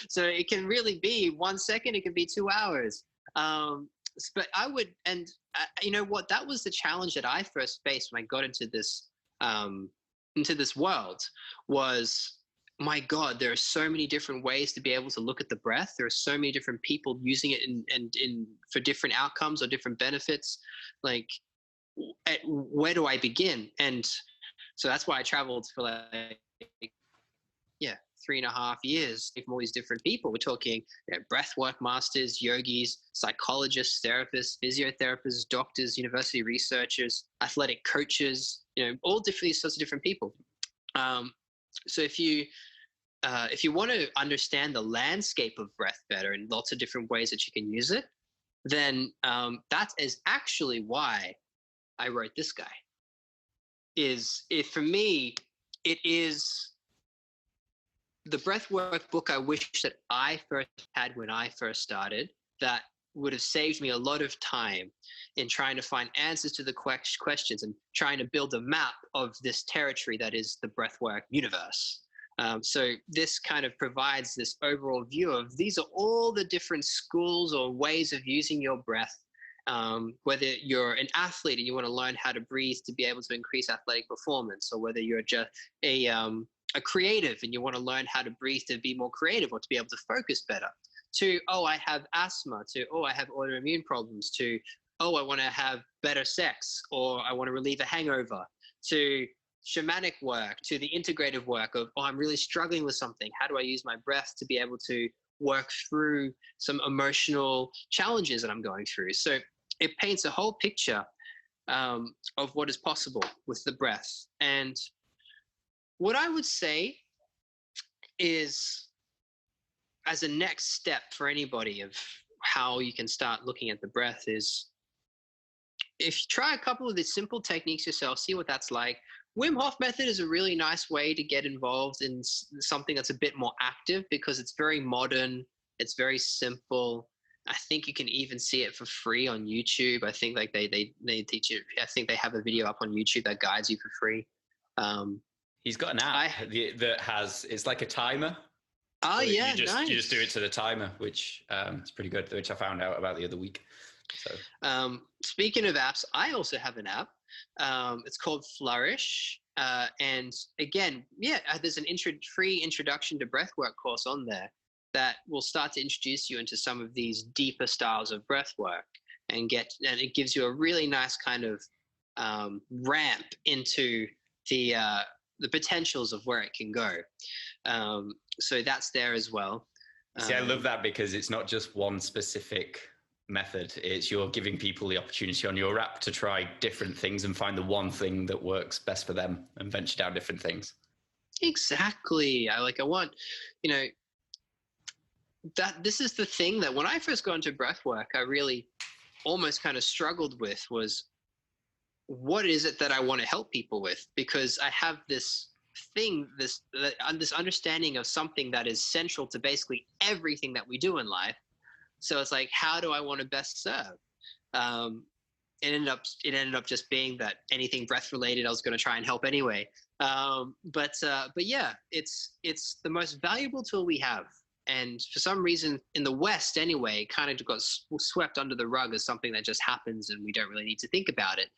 so it can really be 1 second, it can be 2 hours. But I would, and you know what, that was the challenge that I first faced when I got into this world was, my God, there are so many different ways to be able to look at the breath. There are so many different people using it in for different outcomes or different benefits. Like, where do I begin? And so that's why I traveled for 3.5 years from all these different people. We're talking breathwork masters, yogis, psychologists, therapists, physiotherapists, doctors, university researchers, athletic coaches, all these sorts of different people. So if you want to understand the landscape of breath better and lots of different ways that you can use it, then that is actually why I wrote this guy. For me, it is the breathwork book I wish that I first had when I first started, that would have saved me a lot of time in trying to find answers to the questions and trying to build a map of this territory that is the breathwork universe. So this kind of provides this overall view of these are all the different schools or ways of using your breath. Whether you're an athlete and you want to learn how to breathe to be able to increase athletic performance, or whether you're just a creative and you want to learn how to breathe to be more creative or to be able to focus better, to, oh, I have asthma, to, oh, I have autoimmune problems, to, oh, I want to have better sex, or I want to relieve a hangover, to shamanic work, to the integrative work of, oh, I'm really struggling with something. How do I use my breath to be able to work through some emotional challenges that I'm going through? So it paints a whole picture of what is possible with the breath. And what I would say is, as a next step for anybody of how you can start looking at the breath, is if you try a couple of the simple techniques yourself, see what that's like. Wim Hof method is a really nice way to get involved in something that's a bit more active because it's very modern. It's very simple. I think you can even see it for free on YouTube. I think like they teach you. I think they have a video up on YouTube that guides you for free. He's got an app that has, it's like a timer. Oh, so yeah, nice. You just do it to the timer, which is pretty good, which I found out about the other week. So, speaking of apps, I also have an app. It's called Flourish. And again, there's an free introduction to breathwork course on there that will start to introduce you into some of these deeper styles of breathwork, and it gives you a really nice kind of ramp into the potentials of where it can go. So that's there as well. See, I love that because it's not just one specific method. It's you're giving people the opportunity on your app to try different things and find the one thing that works best for them and venture down different things. Exactly. I want, that this is the thing that when I first got into breathwork, I really almost kind of struggled with was, what is it that I want to help people with? Because I have this this understanding of something that is central to basically everything that we do in life. So it's like, how do I want to best serve? It ended up just being that anything breath related, I was going to try and help anyway. But yeah, it's the most valuable tool we have. And for some reason in the West anyway, kind of got swept under the rug as something that just happens and we don't really need to think about it.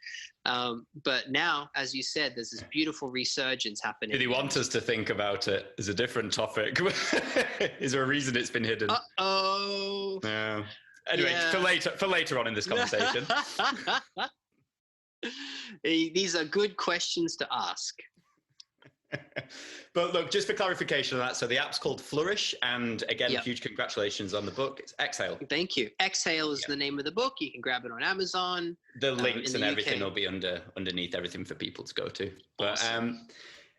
But now, as you said, there's this beautiful resurgence happening. Did he want us to think about it as a different topic? Is there a reason it's been hidden? Uh-oh. No. Anyway, yeah. for later on in this conversation. These are good questions to ask. But look, just for clarification on that, so the app's called Flourish, and again, huge congratulations on the book. It's Exhale. Thank you. Exhale is the name of the book. You can grab it on Amazon. The links and everything will be underneath everything for people to go to. Awesome. But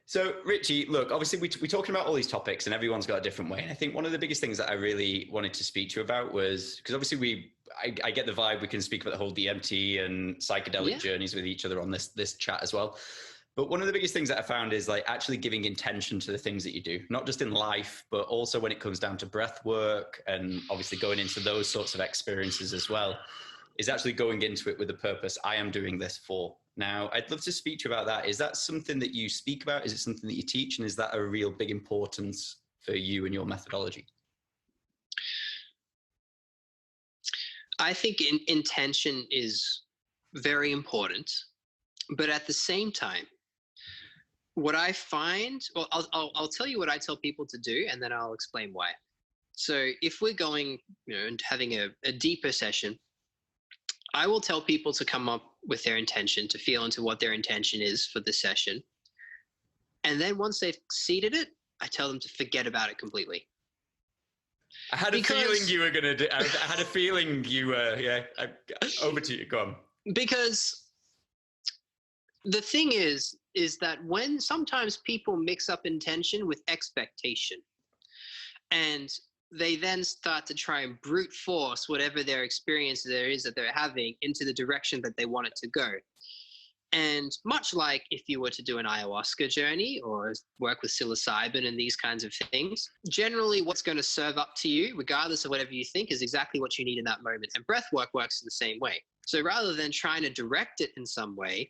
so Richie, look, obviously we're talking about all these topics and everyone's got a different way. And I think one of the biggest things that I really wanted to speak to you about was, because obviously I get the vibe we can speak about the whole DMT and psychedelic journeys with each other on this chat as well. But one of the biggest things that I found is like actually giving intention to the things that you do, not just in life, but also when it comes down to breath work and obviously going into those sorts of experiences as well, is actually going into it with a purpose. I am doing this for. Now, I'd love to speak to you about that. Is that something that you speak about? Is it something that you teach? And is that a real big importance for you and your methodology? I think intention is very important, but at the same time, what I find, well, I'll tell you what I tell people to do, and then I'll explain why. So if we're going, and having a deeper session, I will tell people to come up with their intention, to feel into what their intention is for the session. And then once they've exceeded it, I tell them to forget about it completely. I had a feeling you were going to do, I had a feeling you were, over to you, go on. Because the thing is that when sometimes people mix up intention with expectation, and they then start to try and brute force whatever their experience there is that they're having into the direction that they want it to go. And much like if you were to do an ayahuasca journey or work with psilocybin and these kinds of things, generally what's going to serve up to you, regardless of whatever you think, is exactly what you need in that moment. And breath work works in the same way. So rather than trying to direct it in some way,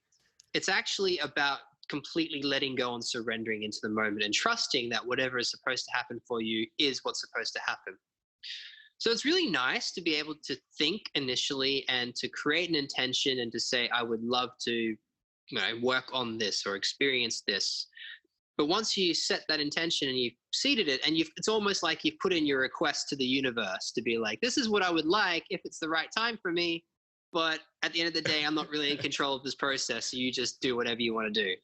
it's actually about completely letting go and surrendering into the moment and trusting that whatever is supposed to happen for you is what's supposed to happen. So it's really nice to be able to think initially and to create an intention and to say, I would love to work on this or experience this. But once you set that intention and you've seeded it, and it's almost like you've put in your request to the universe to be like, this is what I would like if it's the right time for me. But at the end of the day, I'm not really in control of this process. So you just do whatever you want to do,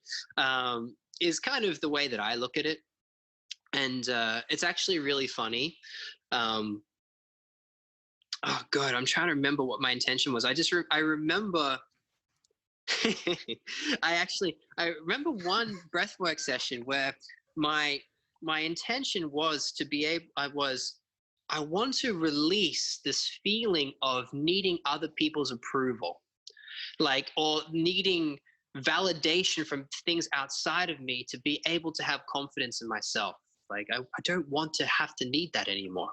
is kind of the way that I look at it. And it's actually really funny. Oh God, I'm trying to remember what my intention was. I remember, I remember one breathwork session where my intention was to be able, I want to release this feeling of needing other people's approval, or needing validation from things outside of me to be able to have confidence in myself. I don't want to have to need that anymore.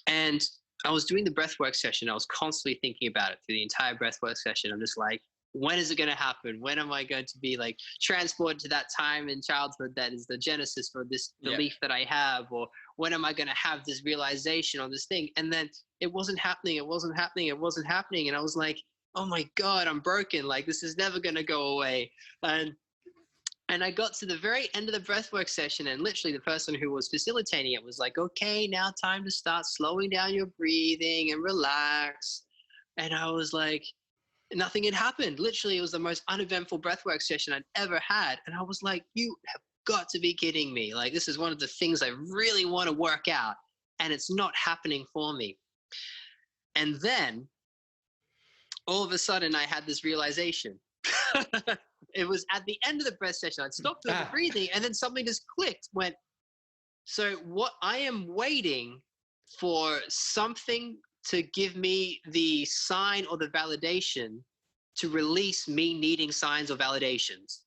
And I was doing the breathwork session. I was constantly thinking about it through the entire breathwork session. I'm just like, when is it going to happen? When am I going to be transported to that time in childhood that is the genesis for this belief that I have? Or when am I going to have this realization on this thing? And then it wasn't happening. It wasn't happening. It wasn't happening. And I was like, oh my God, I'm broken. This is never going to go away. And I got to the very end of the breathwork session, and literally the person who was facilitating it was like, okay, now time to start slowing down your breathing and relax. And I was like, nothing had happened. Literally, it was the most uneventful breathwork session I'd ever had. And I was like, you have got to be kidding me. This is one of the things I really want to work out, and it's not happening for me. And then all of a sudden I had this realization. It was at the end of the breath session. I'd stopped doing the breathing, and then something just clicked, so what I am waiting for something to give me the sign or the validation to release me needing signs or validations.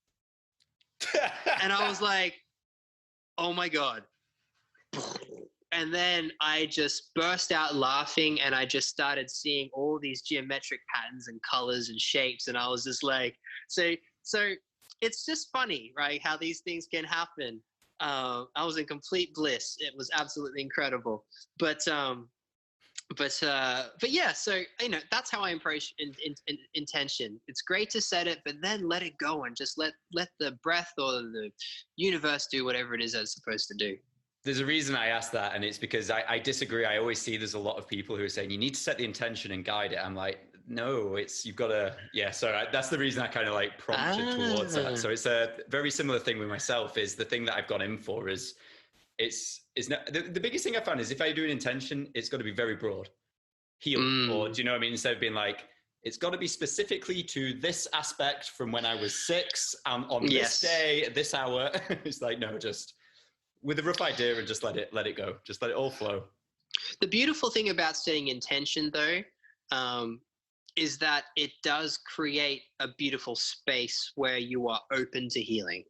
And I was like, oh my God. And then I just burst out laughing, and I just started seeing all these geometric patterns and colors and shapes. And I was just like, so it's just funny, right? How these things can happen. I was in complete bliss. It was absolutely incredible. But yeah, so that's how I approach intention. It's great to set it, but then let it go and just let the breath or the universe do whatever it is that it's supposed to do. There's a reason I asked that, and it's because I disagree. I always see there's a lot of people who are saying you need to set the intention and guide it. I'm like, no, you've got to, yeah. So that's the reason I kind of like prompted towards that. So it's a very similar thing with myself. Is the thing that I've gone in for is not, the biggest thing I found is if I do an intention, it's got to be very broad, heal, or do you know what I mean? Instead of being like, it's got to be specifically to this aspect from when I was 6 on this day, at this hour. It's like, no, just with a rough idea and just let it go. Just let it all flow. The beautiful thing about setting intention, though, is that it does create a beautiful space where you are open to healing.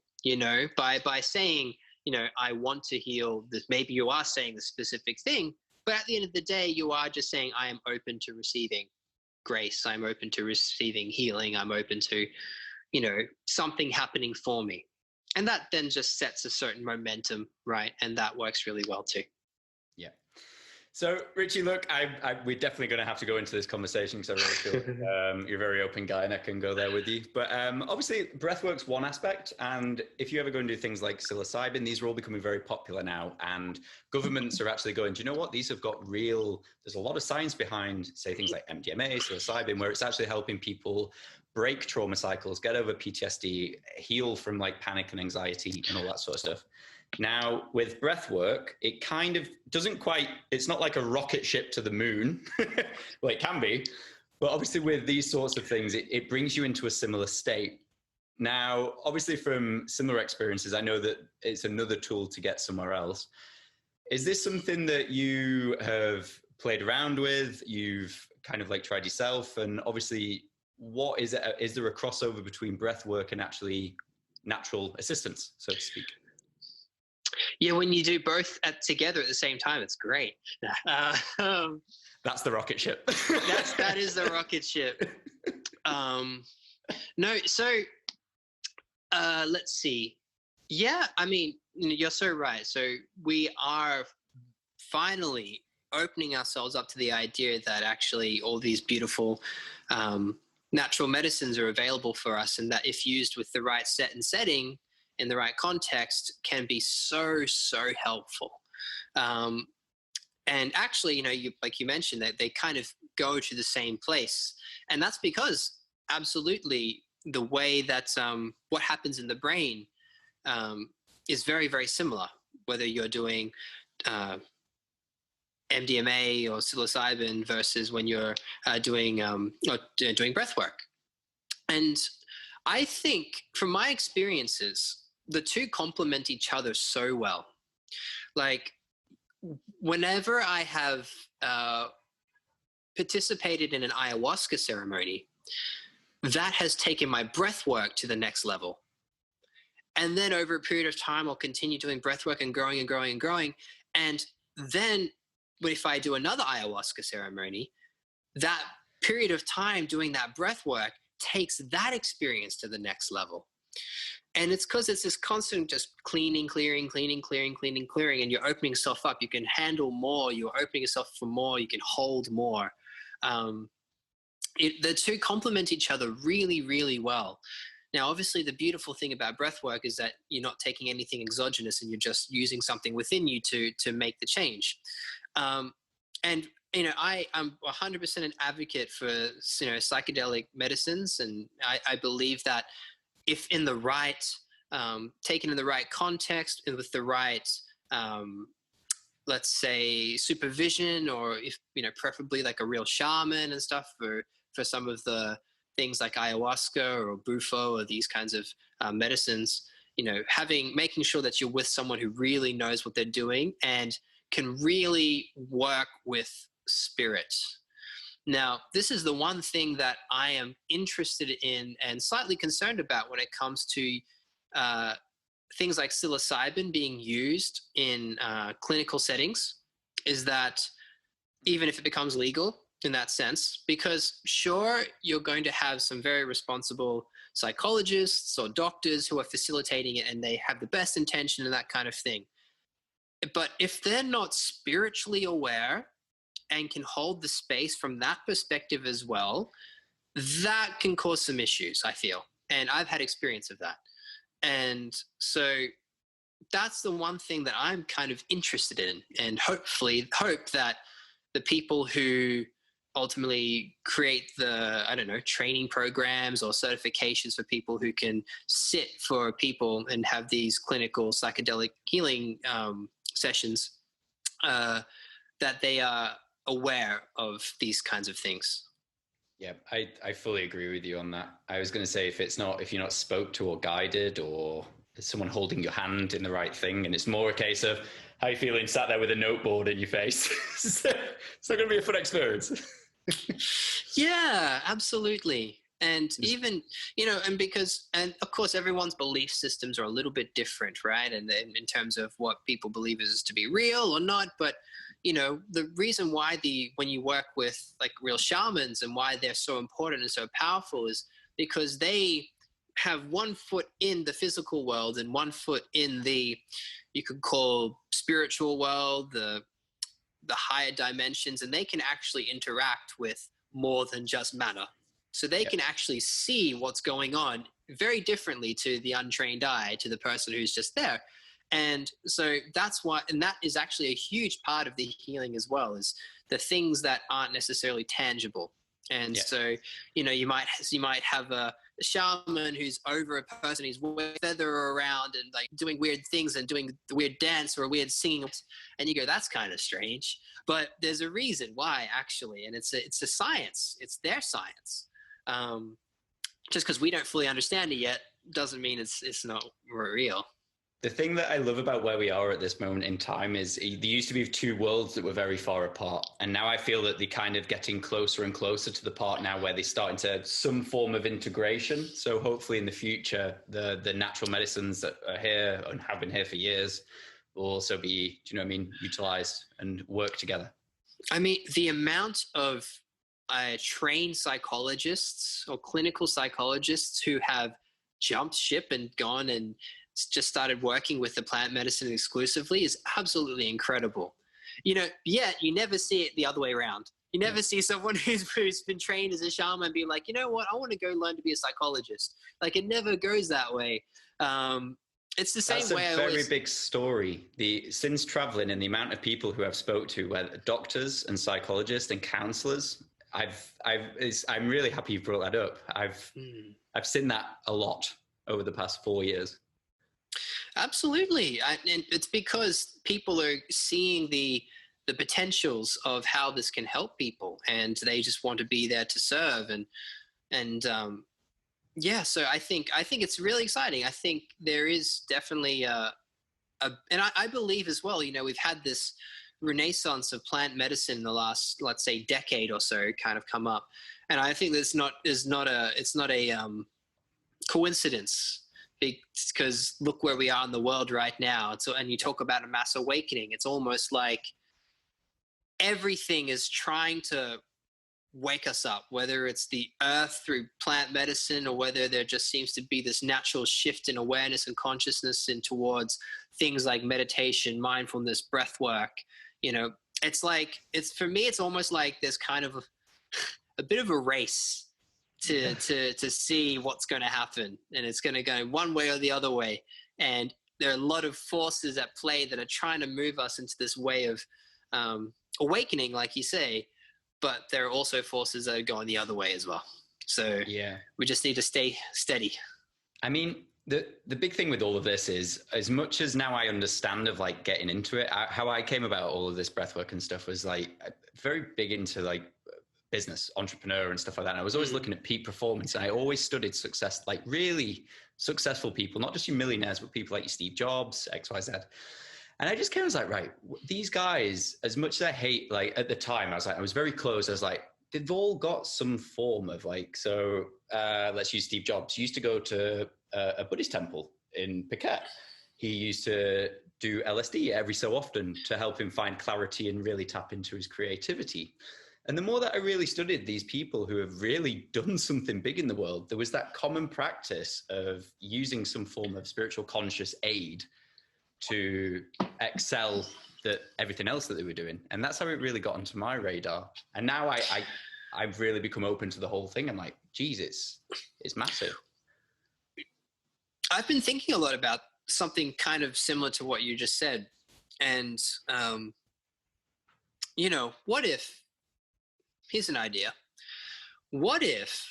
By saying, I want to heal this. Maybe you are saying the specific thing, but at the end of the day, you are just saying, I am open to receiving grace. I'm open to receiving healing. I'm open to, something happening for me. And that then just sets a certain momentum, right? And that works really well too. Yeah. So, Richie, look, we're definitely going to have to go into this conversation because I really feel you're a very open guy and I can go there with you. But obviously, breathwork's one aspect. And if you ever go and do things like psilocybin, these are all becoming very popular now. And governments are actually going, do you know what? These have got there's a lot of science behind, say, things like MDMA, psilocybin, where it's actually helping people break trauma cycles, get over PTSD, heal from like panic and anxiety and all that sort of stuff. Now, with breath work, it kind of doesn't quite, it's not like a rocket ship to the moon. Well, it can be, but obviously with these sorts of things, it brings you into a similar state. Now, obviously from similar experiences, I know that it's another tool to get somewhere else. Is this something that you have played around with? You've kind of like tried yourself? And obviously, what is it? Is there a crossover between breath work and actually natural assistance, so to speak? Yeah, when you do both together at the same time, it's great. That's the rocket ship. that is the rocket ship. No, so let's see. Yeah, I mean, you're so right. So we are finally opening ourselves up to the idea that actually all these beautiful natural medicines are available for us, and that if used with the right set and setting in the right context can be so helpful. And actually, like you mentioned, that they kind of go to the same place. And that's because absolutely the way that what happens in the brain is very, very similar, whether you're doing MDMA or psilocybin versus when you're doing breath work. And I think from my experiences, the two complement each other so well. Like whenever I have participated in an ayahuasca ceremony, that has taken my breath work to the next level. And then over a period of time, I'll continue doing breath work and growing and growing and growing. And then if I do another ayahuasca ceremony, that period of time doing that breath work takes that experience to the next level. And it's because it's this constant just cleaning, clearing, and you're opening yourself up. You can handle more. You're opening yourself for more. You can hold more. The two complement each other really, really well. Now, obviously, the beautiful thing about breath work is that you're not taking anything exogenous and you're just using something within you to make the change. And I'm 100% an advocate for psychedelic medicines, and I believe that if in the right, taken in the right context and with the right, let's say, supervision, or if preferably like a real shaman and stuff for some of the things like ayahuasca or bufo or these kinds of medicines, making sure that you're with someone who really knows what they're doing and can really work with spirit. Now, this is the one thing that I am interested in and slightly concerned about when it comes to things like psilocybin being used in clinical settings is that even if it becomes legal in that sense, because sure, you're going to have some very responsible psychologists or doctors who are facilitating it and they have the best intention and that kind of thing. But if they're not spiritually aware and can hold the space from that perspective as well, that can cause some issues, I feel. And I've had experience of that. And so that's the one thing that I'm kind of interested in, and hopefully hope that the people who ultimately create the, I don't know, training programs or certifications for people who can sit for people and have these clinical psychedelic healing sessions, that they are aware of these kinds of things. Yeah, I fully agree with you on that. I was going to say, if you're not spoke to or guided, or there's someone holding your hand in the right thing, and it's more a case of how you feeling sat there with a noteboard in your face, it's not going to be a fun experience. Yeah, absolutely. And even, and of course, everyone's belief systems are a little bit different, right? And in terms of what people believe is to be real or not. But, the reason why when you work with like real shamans and why they're so important and so powerful is because they have one foot in the physical world and one foot in you could call spiritual world, the higher dimensions, and they can actually interact with more than just matter. So they can actually see what's going on very differently to the untrained eye, to the person who's just there. And so that's why, and that is actually a huge part of the healing as well, is the things that aren't necessarily tangible. And so, you might have a shaman who's over a person, he's feather around and like doing weird things and doing the weird dance or a weird singing, and you go, that's kind of strange. But there's a reason why, actually, and it's a science. It's their science. Just because we don't fully understand it yet doesn't mean it's not real. The thing that I love about where we are at this moment in time is there used to be two worlds that were very far apart. And now I feel that they're kind of getting closer and closer to the part now where they're starting to have some form of integration. So hopefully in the future, the natural medicines that are here and have been here for years will also be, utilized and work together. I mean, the amount of trained psychologists or clinical psychologists who have jumped ship and gone and just started working with the plant medicine exclusively is absolutely incredible. Yet you never see it the other way around. You never see someone who's been trained as a shaman be like, you know what, I want to go learn to be a psychologist. Like, it never goes that way. It's the same way. That's a very big story. Since traveling and the amount of people who I've spoke to, whether doctors and psychologists and counselors, I'm really happy you brought that up. I've seen that a lot over the past 4 years. Absolutely. And it's because people are seeing the potentials of how this can help people, and they just want to be there to serve. So I think it's really exciting. I think there is definitely and I believe as well, we've had this renaissance of plant medicine in the last, let's say, decade or so kind of come up. And I think it's not a coincidence, because look where we are in the world right now. And you talk about a mass awakening. It's almost like everything is trying to wake us up, whether it's the earth through plant medicine or whether there just seems to be this natural shift in awareness and consciousness towards things like meditation, mindfulness, breath work. For me, it's almost like there's kind of a bit of a race to see what's going to happen, and it's going to go one way or the other way. And there are a lot of forces at play that are trying to move us into this way of awakening, like you say, but there are also forces that are going the other way as well. So we just need to stay steady. I mean, the big thing with all of this is, as much as now I understand of like getting into it, how I came about all of this breathwork and stuff was like very big into like business, entrepreneur and stuff like that. And I was always looking at peak performance, and I always studied success, like really successful people, not just your millionaires, but people like Steve Jobs, XYZ. And I just came, I was like, right, these guys, as much as I hate, like at the time, I was very close. I was like, they've all got some form of like, so let's use Steve Jobs. He used to go to a Buddhist temple in Phuket. He used to do LSD every so often to help him find clarity and really tap into his creativity. And the more that I really studied these people who have really done something big in the world, there was that common practice of using some form of spiritual conscious aid to excel at everything else that they were doing. And that's how it really got onto my radar. And now I've really become open to the whole thing. I'm like, geez, it's massive. I've been thinking a lot about something kind of similar to what you just said. And, what if, here's an idea. What if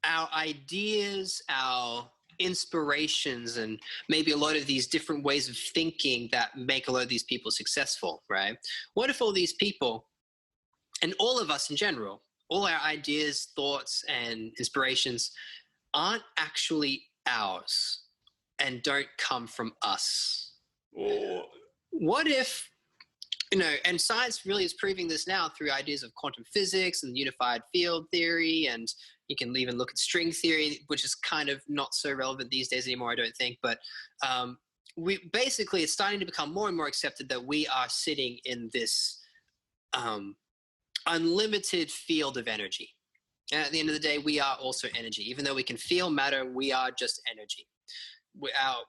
our ideas, our inspirations, and maybe a lot of these different ways of thinking that make a lot of these people successful, right? What if all these people, and all of us in general, all our ideas, thoughts, and inspirations aren't actually ours and don't come from us? Oh. What if, and science really is proving this now through ideas of quantum physics and unified field theory, and you can even look at string theory, which is kind of not so relevant these days anymore, I don't think. But it's starting to become more and more accepted that we are sitting in this unlimited field of energy. And at the end of the day, we are also energy. Even though we can feel matter, we are just energy.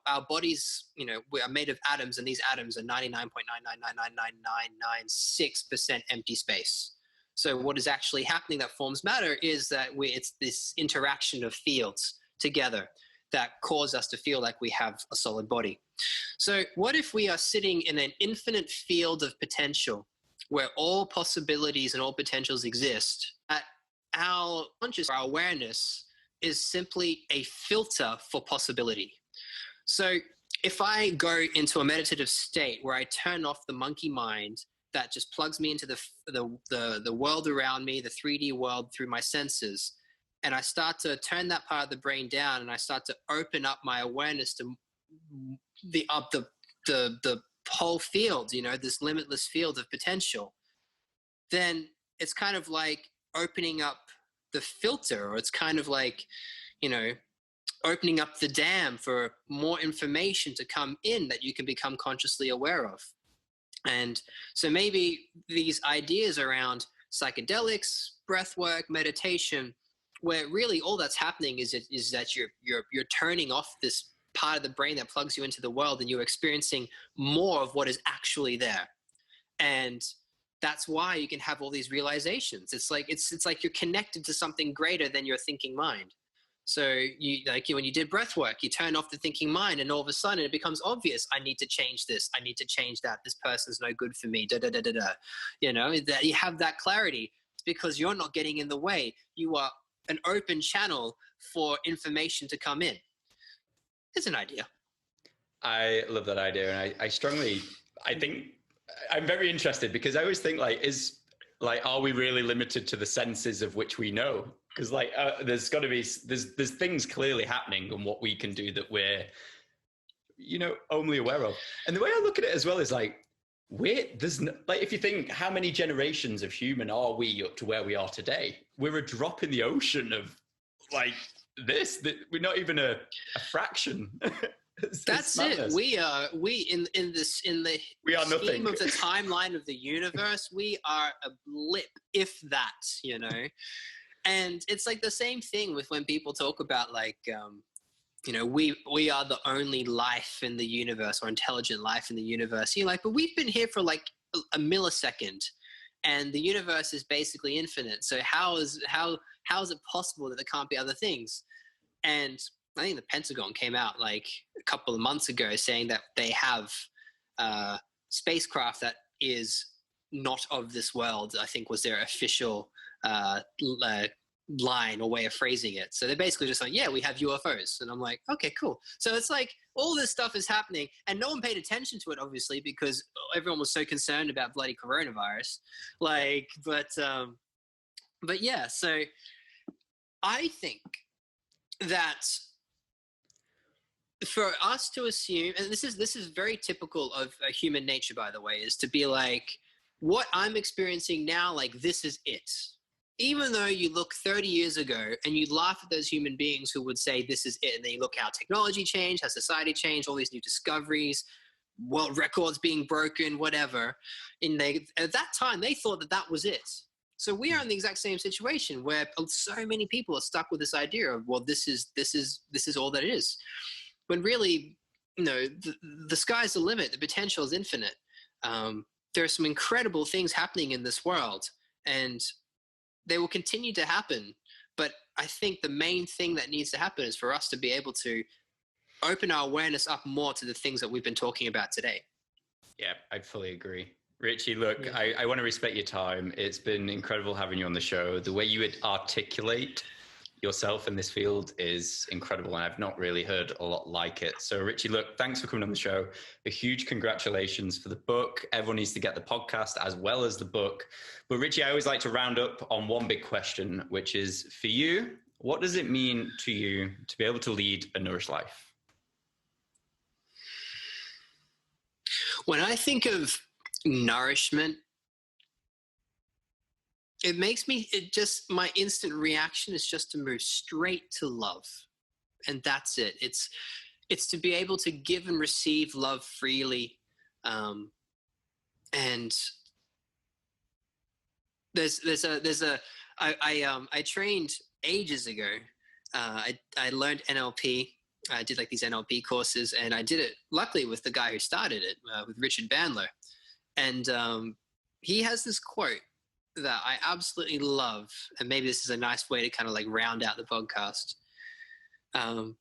Our bodies, we are made of atoms, and these atoms are 99.9999996% empty space. So what is actually happening that forms matter is that it's this interaction of fields together that cause us to feel like we have a solid body. So what if we are sitting in an infinite field of potential where all possibilities and all potentials exist? Our conscious, our awareness is simply a filter for possibility. So if I go into a meditative state where I turn off the monkey mind that just plugs me into the world around me, the 3D world through my senses, and I start to turn that part of the brain down, and I start to open up my awareness to the whole field, this limitless field of potential, then it's kind of like opening up the filter, or it's kind of like, opening up the dam for more information to come in that you can become consciously aware of. And so maybe these ideas around psychedelics, breath work, meditation, where really all that's happening is that you're turning off this part of the brain that plugs you into the world, and you're experiencing more of what is actually there. And that's why you can have all these realizations. It's like you're connected to something greater than your thinking mind. So when you did breath work, you turn off the thinking mind, and all of a sudden it becomes obvious. I need to change this. I need to change that. This person's no good for me. That you have that clarity. It's because you're not getting in the way. You are an open channel for information to come in. It's an idea. I love that idea, and I think I'm very interested, because I always think are we really limited to the senses of which we know? Because there's got to be there's things clearly happening on what we can do that we're only aware of. And the way I look at it as well is if you think, how many generations of human are we up to where we are today? We're a drop in the ocean of this. We're not even a fraction. That's it. We are in the scheme nothing. of the timeline of the universe. We are a blip, if that. And it's like the same thing with when people talk about we are the only life in the universe, or intelligent life in the universe. You're like, but we've been here for a millisecond, and the universe is basically infinite. So how is it possible that there can't be other things? And I think the Pentagon came out a couple of months ago saying that they have spacecraft that is not of this world, I think was their official line or way of phrasing it. So they're basically just like, yeah, we have UFOs. And I'm like, okay, cool. So it's like all this stuff is happening, and no one paid attention to it, obviously, because everyone was so concerned about bloody coronavirus. But yeah, so I think that for us to assume, and this is very typical of human nature, by the way, is to be like, what I'm experiencing now, this is it. even though you look 30 years ago and you laugh at those human beings who would say this is it, and then you look how technology changed, how society changed, all these new discoveries, world records being broken, whatever. At that time, they thought that that was it. So we are in the exact same situation where so many people are stuck with this idea of, well, this is all that it is. When really, the sky's the limit. The potential is infinite. There are some incredible things happening in this world, and they will continue to happen. But I think the main thing that needs to happen is for us to be able to open our awareness up more to the things that we've been talking about today. Yeah, I fully agree. Richie, look, yeah. I want to respect your time. It's been incredible having you on the show. The way you would articulate yourself in this field is incredible, and I've not really heard a lot like it. So Richie, look, thanks for coming on the show. A huge congratulations for the book. Everyone needs to get the podcast as well as the book. But Richie, I always like to round up on one big question, which is, for you, what does it mean to you to be able to lead a nourished life? When I think of nourishment, my instant reaction is just to move straight to love. And that's it. It's to be able to give and receive love freely. And I trained ages ago. I learned NLP. I did like these NLP courses, and I did it luckily with the guy who started it, with Richard Bandler. And he has this quote that I absolutely love, and maybe this is a nice way to kind of like round out the podcast. And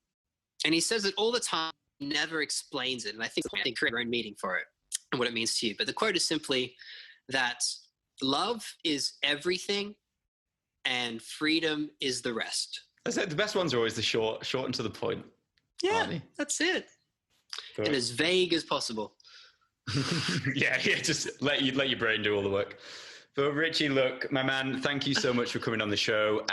he says it all the time, never explains it. And I think create your own meaning for it and what it means to you. But the quote is simply that love is everything and freedom is the rest. That's it. The best ones are always the short and to the point. Yeah, that's it. But, and as vague as possible. yeah, just let your brain do all the work. But Richie, look, my man, thank you so much for coming on the show.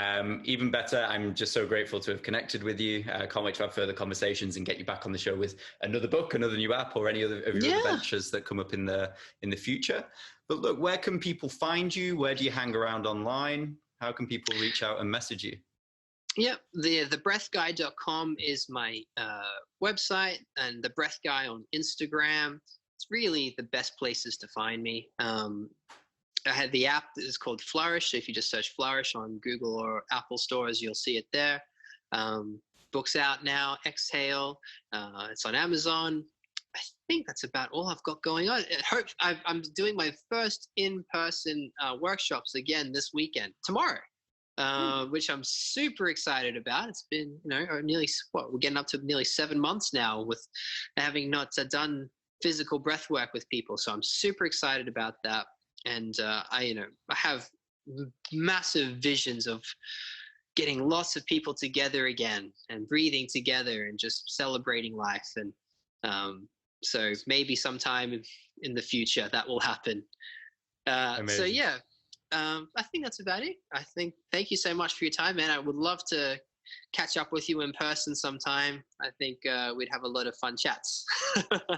Even better, I'm just so grateful to have connected with you. I can't wait to have further conversations and get you back on the show with another book, another new app, or any other of your other ventures that come up in the future. But look, where can people find you? Where do you hang around online? How can people reach out and message you? Yeah, thebreathguy.com is my website, and The Breath Guy on Instagram. It's really the best places to find me. I had the app that is called Flourish. So if you just search Flourish on Google or Apple stores, you'll see it there. Book's out now, Exhale. It's on Amazon. I think that's about all I've got going on. I'm doing my first in-person workshops again this weekend, tomorrow. Which I'm super excited about. It's been, nearly, we're getting up to nearly 7 months now with having not done physical breath work with people. So I'm super excited about that. And I have massive visions of getting lots of people together again and breathing together and just celebrating life. And so maybe sometime in the future that will happen. So yeah. I think that's about it. Thank you so much for your time, man. I would love to catch up with you in person sometime. I think we'd have a lot of fun chats.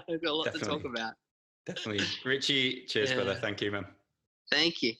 We've got a lot to talk about. Definitely. Richie, cheers, brother. Thank you, man. Thank you.